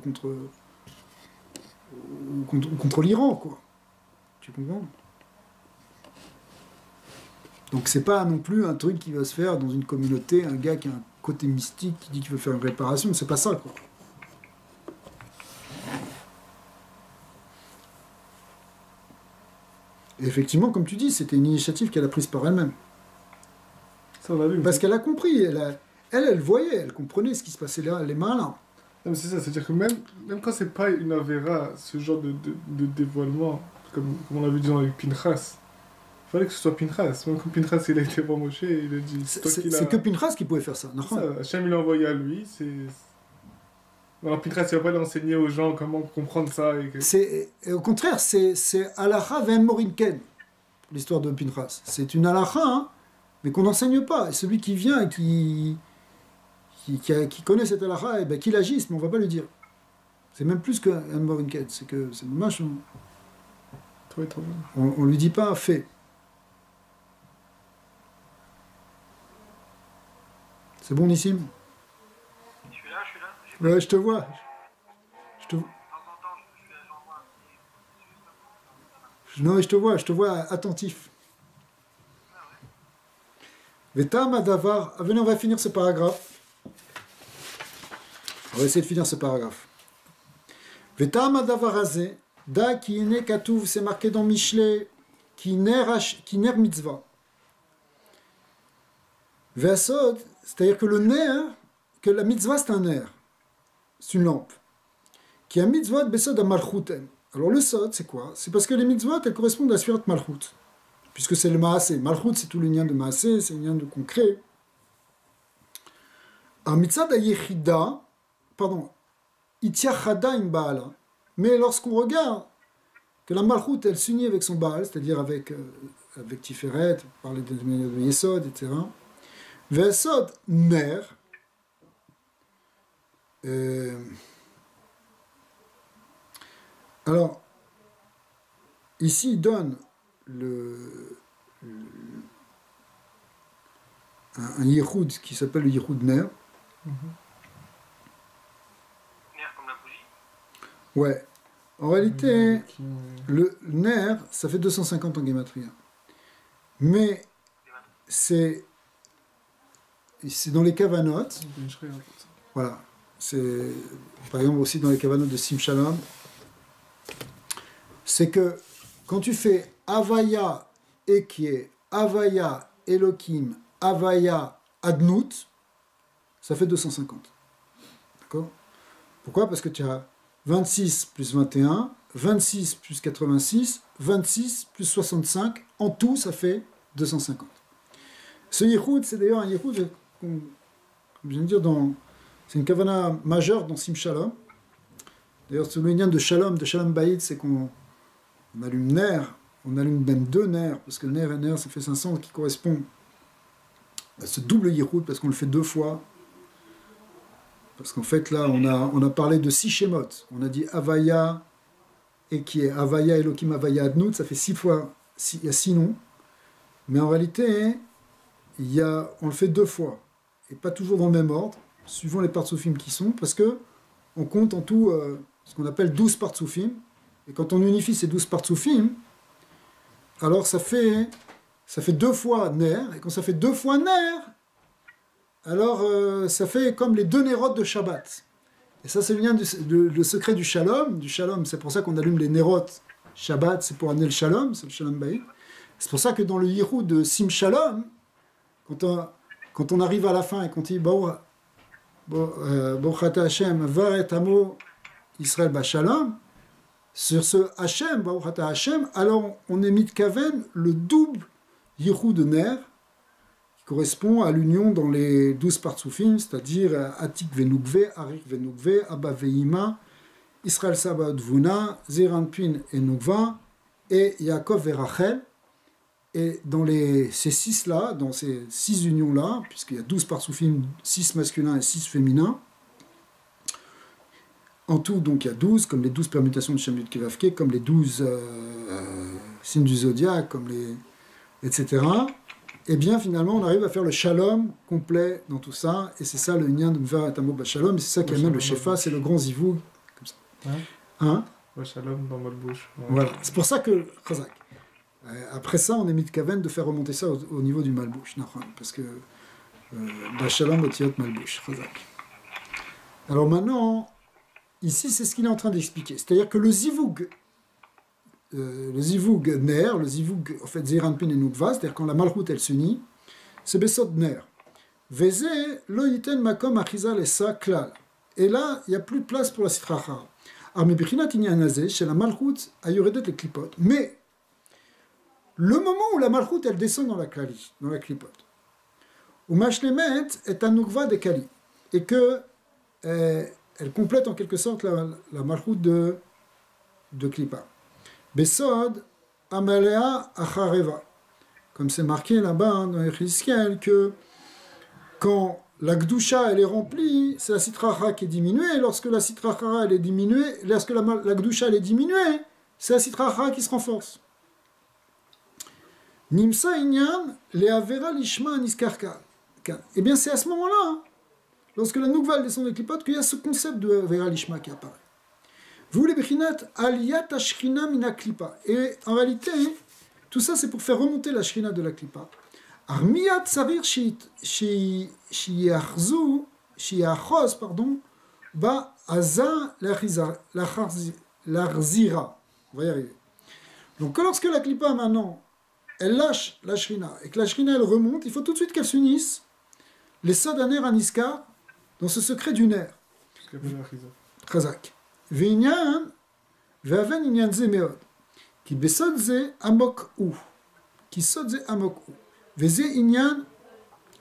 contre l'Iran, quoi. Tu comprends? Donc c'est pas non plus un truc qui va se faire dans une communauté, un gars qui a un côté mystique qui dit qu'il veut faire une réparation, c'est pas ça, quoi. Et effectivement, comme tu dis, c'était une initiative qu'elle a prise par elle-même. Ça, on l'a vu. Parce qu'elle a compris, elle voyait, elle comprenait ce qui se passait là, les mains là. Non, mais c'est ça, c'est-à-dire que même quand c'est pas une avéra, ce genre de dévoilement, comme on l'avait dit avec Pinchas, il fallait que ce soit Pinchas. Même quand Pinchas il a été voir Moshe, il a dit... C'est que Pinchas qui pouvait faire ça. Ça, Hachem il l'a envoyé à lui, Non, Pinchas il va pas l'enseigner aux gens comment comprendre ça. Et au contraire, c'est Halacha Ven Morinken, l'histoire de Pinchas. C'est une Halacha, hein, mais qu'on n'enseigne pas. Et celui qui vient et qui connaît cette halakha, eh ben, qu'il agisse, mais on ne va pas lui dire. C'est même plus qu'un morinket, c'est dommage. On ne lui dit pas fait. C'est bon, Nissim? Je suis là. Ouais, je te vois. Non, je te vois attentif. Vetam Adavar. Ah, venez, on va finir ce paragraphe. On va essayer de finir ce paragraphe. Vetam Adavar Azé. Da ki ene katouv, c'est marqué dans Michelet, ki ner mitzvah. Vesod, c'est-à-dire que le ner, que la mitzvah c'est un ner, c'est une lampe. Qui a mitzvah besod à malchuten. Alors le sod, c'est quoi? C'est parce que les mitzvot, elles correspondent à la sphère de malchut. Puisque c'est le maasé. Malchut, c'est tout le lien de maasé, c'est le lien de concret. Alors mitzvah d'ayechida, pardon, itiachada im baala. Mais lorsqu'on regarde que la malchut, elle s'unit avec son baal, c'est-à-dire avec Tiferet, parler de Yesod, etc. Vesod ner. Alors, ici, il donne un yichud qui s'appelle le yichud ner. Ner comme la bougie. Ouais. En réalité, le ner, ça fait 250 en gematria. Mais c'est dans les kavanotes. Voilà. C'est par exemple aussi dans les kavanotes de Sim Shalom. C'est que quand tu fais Avaya Ekie, Avaya Elohim, Avaya Adnout, ça fait 250. D'accord? Pourquoi? Parce que tu as 26 plus 21, 26 plus 86, 26 plus 65, en tout ça fait 250. Ce yichud, c'est d'ailleurs un yichud, comme je viens de dire, c'est une kavana majeure dans Sim Shalom. D'ailleurs, ce lien de Shalom Bayit, c'est qu'on allume ner, on allume même deux ners, parce que ner et ner, ça fait 500, qui correspond à ce double yichud, parce qu'on le fait deux fois. Parce qu'en fait, là, on a parlé de 6 Shemot. On a dit Avaya, et qui est Avaya, Elohim, Avaya, Adnout, ça fait 6 fois, il y a 6 noms. Mais en réalité, on le fait 2 fois, et pas toujours dans le même ordre, suivant les partsoufim qui sont, parce que on compte en tout ce qu'on appelle 12 partsoufim, et quand on unifie ces 12 partsoufim, alors ça fait 2 fois ner, et quand ça fait 2 fois ner, alors ça fait comme les 2 nérotes de Shabbat. Et ça, c'est le secret du shalom. Du shalom, c'est pour ça qu'on allume les nérotes Shabbat, c'est pour amener le shalom, c'est le shalom baïd. C'est pour ça que dans le yiroud de Sim Shalom, quand on arrive à la fin et qu'on dit Bochata Hashem, Varet Amo Israël Bashalom, sur ce Hashem, Bochata Hashem, alors on est mitkaven le double yiroud de ner, correspond à l'union dans les 12 partsoufim, c'est-à-dire Atik Venugve, Arik Venugve, Abba Veima, Israël Sabaot Vuna, Zeranpin et Nugva, et Yaakov et Rachel. Et dans ces 6-là, dans ces 6 unions-là, puisqu'il y a 12 partsoufim, 6 masculins et 6 féminins, en tout, donc, il y a 12, comme les 12 permutations de Shem Yud Kei Vav Kei, comme les 12 signes du zodiaque, comme etc. Et bien finalement, on arrive à faire le shalom complet dans tout ça, et c'est ça le lien de Mvar et Amo Bashalom, et c'est ça qui amène le Shefa, c'est le grand zivoug, comme ça. Hein? Shalom dans Malbouche. Voilà, c'est pour ça que, Chazak, après ça, on est mis de Kaven de faire remonter ça au niveau du Malbouche, parce que Bashalom Otiot Malbouche, Chazak. Alors maintenant, ici, c'est ce qu'il est en train d'expliquer, c'est-à-dire que le zivoug ner, le zivoug, en fait, Zeranpin et Nukva, c'est-à-dire quand la malchut elle s'unit, c'est Besod ner. Veze lo yiten makom achizal esa klal. Et là, il n'y a plus de place pour la sitra achara. Alors, mebichinat inyanazé, chez la malchut, ayoredet les klipot. Mais, le moment où la malchut elle descend dans la klipot, où mashlemet est un nukva de kali, et que elle complète en quelque sorte la malchut de klipa. Besod Amalea Achareva. Comme c'est marqué là-bas dans Echizkiel, que quand la Gdusha elle est remplie, c'est la Sitracha qui est diminuée, et lorsque la Sitracha elle est diminuée, lorsque la Gdusha elle est diminuée, c'est la Sitracha qui se renforce. Nimsa Inyan Leavera Lishma Niskarka. Eh bien c'est à ce moment-là, lorsque la Nukva descend des Klipot, qu'il y a ce concept de Avera Lishma qui apparaît. Vous les Bechinat Aliyat Ashrina Mina Klipa. Et en réalité, tout ça c'est pour faire remonter la Shrina de la Klipa. Armiyat Sarir Shiachos, Ba Aza Larzira. On va y arriver. Donc lorsque la Klipa maintenant, elle lâche la Shrina, et que la Shrina elle remonte, il faut tout de suite qu'elle s'unisse, les Sodaner Aniska, dans ce secret du ner. Chazak. V'inyan, ve'aven inyan ze meod. Ki besod ze amok ou. Ki sod ze amok ou. Ve'ze inyan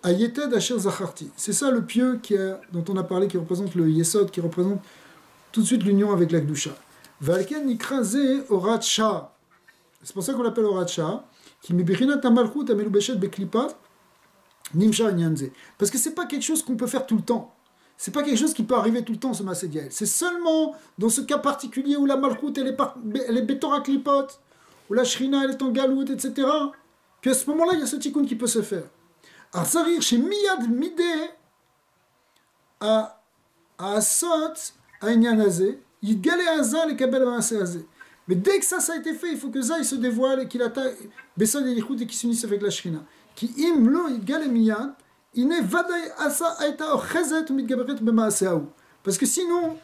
ayeted asher zacharti. C'est ça le pieu dont on a parlé, qui représente le yesod, qui représente tout de suite l'union avec la Gdusha. Ve'alken nikra ze orat shah. C'est pour ça qu'on l'appelle orat shah. Ki mibichinat amalchut amelubeshet beklipat nimsha inyan ze. Parce que c'est pas quelque chose qu'on peut faire tout le temps. C'est pas quelque chose qui peut arriver tout le temps, ce Maaseh Diel. C'est seulement dans ce cas particulier où la Malchut, elle est Betora Klipot, où la Shrina, elle est en Galout, etc., qu'à ce moment-là, il y a ce tikkun qui peut se faire. Arzarir, chez Miyad Mideh, à Asot, à Inyanazé, il galait à Zal et Kabel Maaseh. Mais dès que ça a été fait, il faut que Zal se dévoile et qu'il attaque Besod et Yichud et qu'il s'unisse avec la Shrina. Qui im lo, il galait Miyad. Parce que sinon,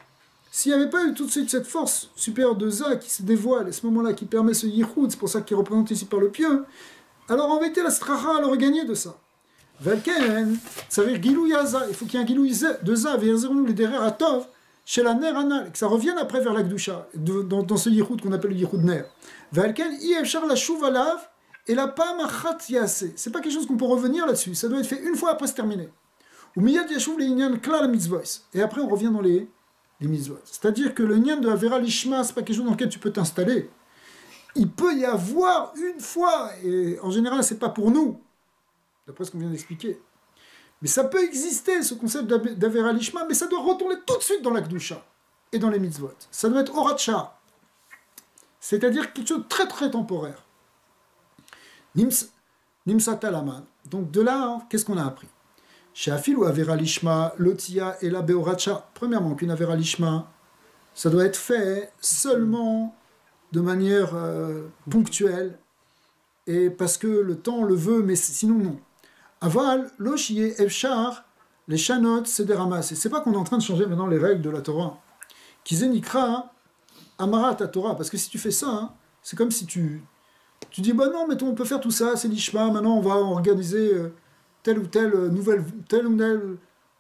s'il n'y avait pas eu tout de suite cette force supérieure de Za qui se dévoile à ce moment-là, qui permet ce yichud, c'est pour ça qu'il est représenté ici par le pieu, alors en vérité la stracha elle aurait gagné de ça. Velken, ça veut dire Gilou Yaza, il faut qu'il y ait un Gilou de Za, nous les derrière à Tov, chez la Ner Anal, et que ça revienne après vers la Gdusha, dans ce yichud qu'on appelle le yichud Ner. Velken, Yefchar la Shuvalav, et la pamachat yase, c'est pas quelque chose qu'on peut revenir là-dessus, ça doit être fait une fois après se terminer. Ou miyad yashuv le inyan klal mitzvot, et après on revient dans les mitzvot. C'est-à-dire que le inyan de Avera Lishma, c'est pas quelque chose dans lequel tu peux t'installer. Il peut y avoir une fois, et en général c'est pas pour nous, d'après ce qu'on vient d'expliquer. Mais ça peut exister, ce concept d'Avera Lishma, mais ça doit retourner tout de suite dans la Kedusha et dans les mitzvot. Ça doit être Horacha, c'est-à-dire quelque chose de très très temporaire. Nimsatalaman. Donc de là, qu'est-ce qu'on a appris? Chez Afil ou Avera Lishma, Lotia et la Beoracha. Premièrement, qu'une Avera Lishma, ça doit être fait seulement de manière ponctuelle, et parce que le temps le veut, mais sinon non. Aval, Loshie, Efchar, les Shanot, c'est des ramasses. Et c'est pas qu'on est en train de changer maintenant les règles de la Torah. Kizenikra, Amarat à Torah, parce que si tu fais ça, hein, c'est comme si tu dis, bah non, mais on peut faire tout ça, c'est l'Ishma, maintenant on va organiser tel ou tel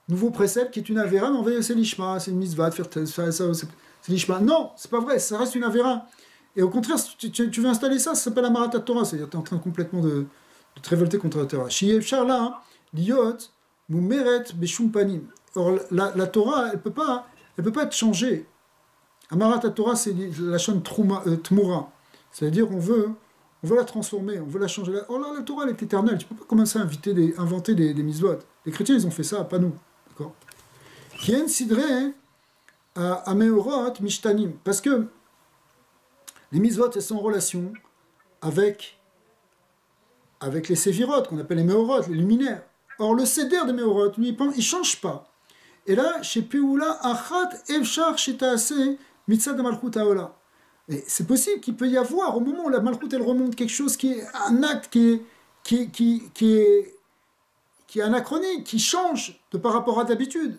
nouveau précepte qui est une Avera, mais on va c'est l'Ishma, c'est une mitzvah de faire ça, c'est l'Ishma. Non, c'est pas vrai, ça reste une Avera. Et au contraire, si tu veux installer ça, ça s'appelle Amarat à Torah, c'est-à-dire que tu es en train complètement de te révolter contre la Torah. Shiev Charla, Liot, Mumeret, Beshum Panim. Or, la Torah, elle peut pas être changée. Amarat à Torah, c'est la chaîne Tmura. C'est-à-dire, on veut la transformer, on veut la changer. Or là, la Torah, elle est éternelle. Tu peux pas commencer à inventer des mitzvot. Les chrétiens, ils ont fait ça, pas nous. D'accord? Kien Sidre, à Meorot, Mishtanim. Parce que les mitzvot, elles sont en relation avec les sévirotes, qu'on appelle les méorotes, les luminaires. Or, le seder des méorotes, lui, il ne change pas. Et là, chez Peoula, Achat, Evchar, Shetaase, Mitzad de Malchut Haola. Et c'est possible qu'il peut y avoir, au moment où la Malchut, elle remonte, quelque chose qui est un acte qui est anachronique, qui change par rapport à d'habitude.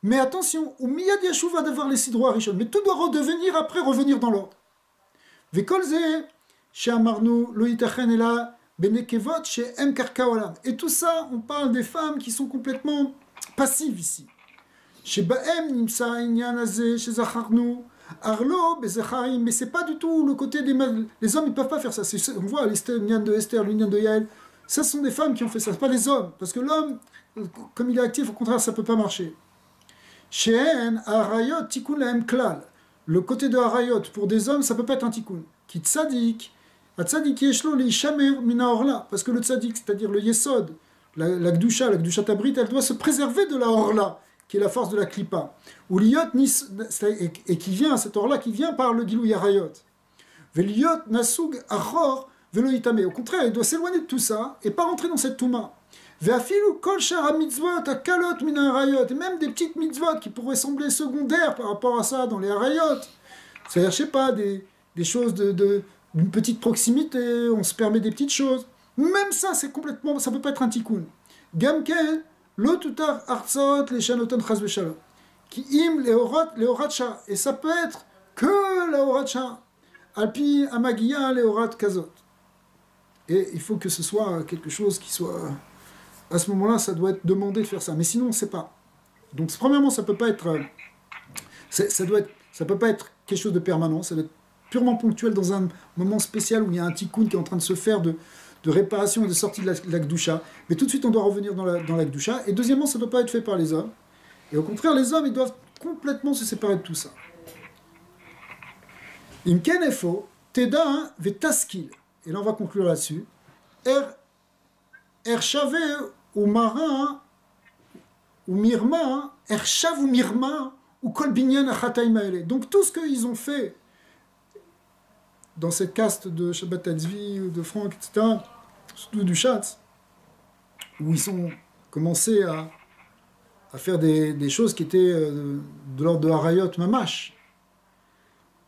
Mais attention, au Miyad Yashuv va devoir les droits Rishon. Mais tout doit redevenir après, revenir dans l'ordre. Vekolze, chez Amarnu, Lo Yitachen Ela, Benekevot, chez M. Karkaolam. Et tout ça, on parle des femmes qui sont complètement passives ici. Chez Baem, Nimsa, Inyanazé, chez Zacharnu, Arlo, Bezecharim. Mais c'est pas du tout le côté des hommes, ils ne peuvent pas faire ça. On voit l'Inyan de Esther, l'Inyan de Yael. Ça, ce sont des femmes qui ont fait ça, c'est pas les hommes. Parce que l'homme, comme il est actif, au contraire, ça ne peut pas marcher. Chez En, Arayot, Tikkun Lahem Klal. Le côté de Harayot, pour des hommes, ça ne peut pas être un tikkun. Qui tzadik, a tzadik yeshlo li shamer mina orla. Parce que le tzadik, c'est-à-dire le yesod, la gdusha tabrit, elle doit se préserver de la orla, qui est la force de la klipa. Ou liyot nis, et qui vient, cette orla qui vient par le gilou yarayot. Veliyot nasug achor velo itame. Au contraire, il doit s'éloigner de tout ça et pas rentrer dans cette touma. Ve'afilu kol shara mitzvot akalot min harayot, et même des petites mitzvot qui pourraient sembler secondaires par rapport à ça dans les harayot. C'est-à-dire, je sais pas, des choses d'une petite proximité, on se permet des petites choses. Même ça, c'est complètement, ça peut pas être un tikkun. Gamken, lo tutar artsot les shanoton chas v'shalom. Ki im les horatcha, et ça peut être que la horatcha. Alpi amagia les horat kazot. Et il faut que ce soit quelque chose qui soit... À ce moment-là, ça doit être demandé de faire ça. Mais sinon, on ne sait pas. Donc, premièrement, ça peut pas être... Ça peut pas être quelque chose de permanent. Ça doit être purement ponctuel dans un moment spécial où il y a un tikkun qui est en train de se faire de réparation et de sortie de la Gdusha. Mais tout de suite, on doit revenir dans la Gdusha. Et deuxièmement, ça ne doit pas être fait par les hommes. Et au contraire, les hommes, ils doivent complètement se séparer de tout ça. Imken efo, teda vetaskil. Et là, on va conclure là-dessus. Ershave ou marin ou mirma, ershav ou mirma ou kol binyan achatay maele. Donc tout ce qu'ils ont fait dans cette caste de Shabbat Tzvi, de Franck, etc., surtout du Schatz, où ils ont commencé à faire des choses qui étaient de l'ordre de Harayot Mamash,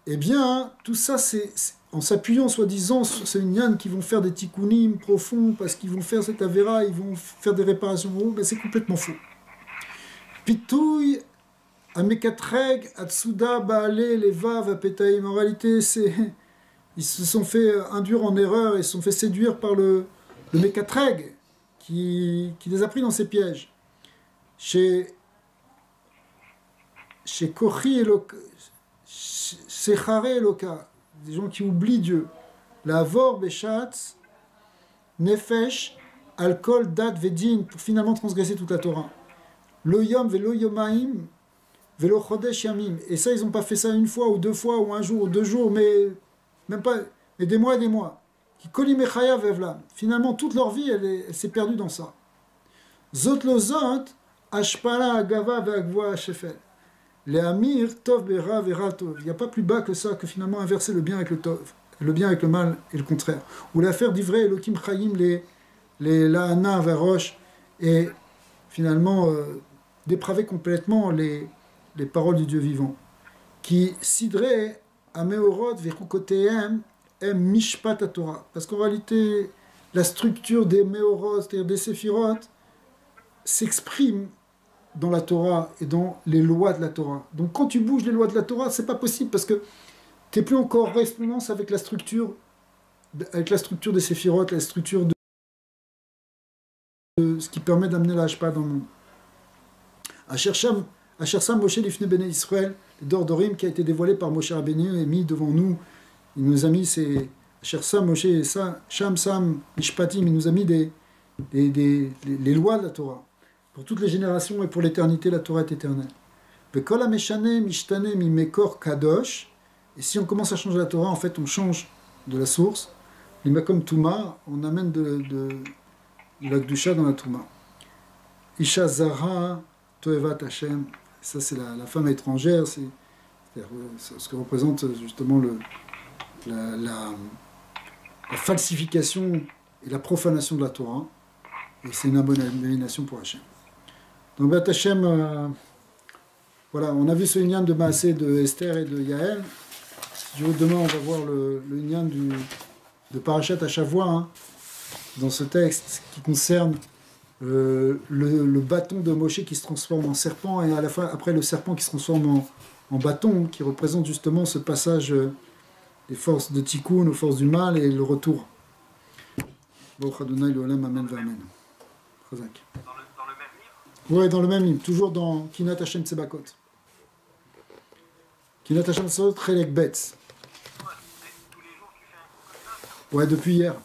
eh bien, tout ça, c'est en s'appuyant soi-disant sur ces Inyan qui vont faire des tikkunim profonds, parce qu'ils vont faire cette Avera, ils vont faire des réparations, ben c'est complètement faux. Pitouille, Amekatreg, Atsuda, Baale, Levav, Apetaim, en réalité, ils se sont fait induire en erreur, ils se sont fait séduire par le Mekatreg, qui les a pris dans ses pièges. Chez Kochi et Sechare Eloka, des gens qui oublient Dieu. La Vor Beshatz, Nefesh, Alkol, Dat, Vedin, pour finalement transgresser toute la Torah. Lo Yom, Velo Yomaim, Velo Chodesh Yamim. Et ça, ils n'ont pas fait ça une fois, ou deux fois, ou un jour, ou 2 jours, mais même pas, mais des mois et des mois. Qui Kolim Echaya Vevlam. Finalement, toute leur vie, elle s'est perdue dans ça. Zot lo zot, Ashpala Agava Ve'agvoa Shefel. Les Amir, Tov, Bera, Vera, Tov. Il n'y a pas plus bas que ça, que finalement inverser le bien avec le Tov, le bien avec le mal et le contraire. Ou l'affaire d'Ivrei Elohim Chaim, les Lahana Varosh et finalement dépraver complètement les paroles du Dieu vivant. Qui sidre ameorot vechukotehem em mishpat Torah. Parce qu'en réalité, la structure des meorot, c'est-à-dire des séphirot, s'exprime dans la Torah et dans les lois de la Torah. Donc quand tu bouges les lois de la Torah, c'est pas possible parce que tu n'es plus en correspondance avec la structure des séphirot, la structure de ce qui permet d'amener la hashpa dans le monde. Asher Sam Moshe Lifne Bene Israël, le Dor Dorim qui a été dévoilé par Moshe Rabbeinu et mis devant nous. Il nous a mis ces Asher Sam Moshe Sham Sam Mishpatim, il nous a mis les lois de la Torah. Pour toutes les générations et pour l'éternité, la Torah est éternelle. Bekol HaMeshane Mishtane Mimekor Kadosh. Et si on commence à changer la Torah, en fait, on change de la source. Limakom Touma, on amène de la Gdusha dans la Touma. Isha Zara Toevat Hashem. Ça, c'est la femme étrangère. C'est ce que représente justement la falsification et la profanation de la Torah. Et c'est une abomination pour Hashem. Donc, Bat Hashem, voilà, on a vu ce Inyan de Maasé de Esther et de Yael. Si Dieu veut, demain, on va voir le Inyan de Parashat Hashavua, hein, dans ce texte qui concerne le bâton de Moshe qui se transforme en serpent, et à la fin, après le serpent qui se transforme en bâton, qui représente justement ce passage des forces de Tikkun aux forces du mal et le retour. Baruch Adonai l'Olam, Amen v'Amen. Chazak. Dans le même livre? Oui, dans le même livre, toujours dans Kinat Hashem Tsebakot. Kinat Hashem Tsebakot, Chelek Bet. Tous les jours tu fais un coup comme ça? Ouais, depuis hier.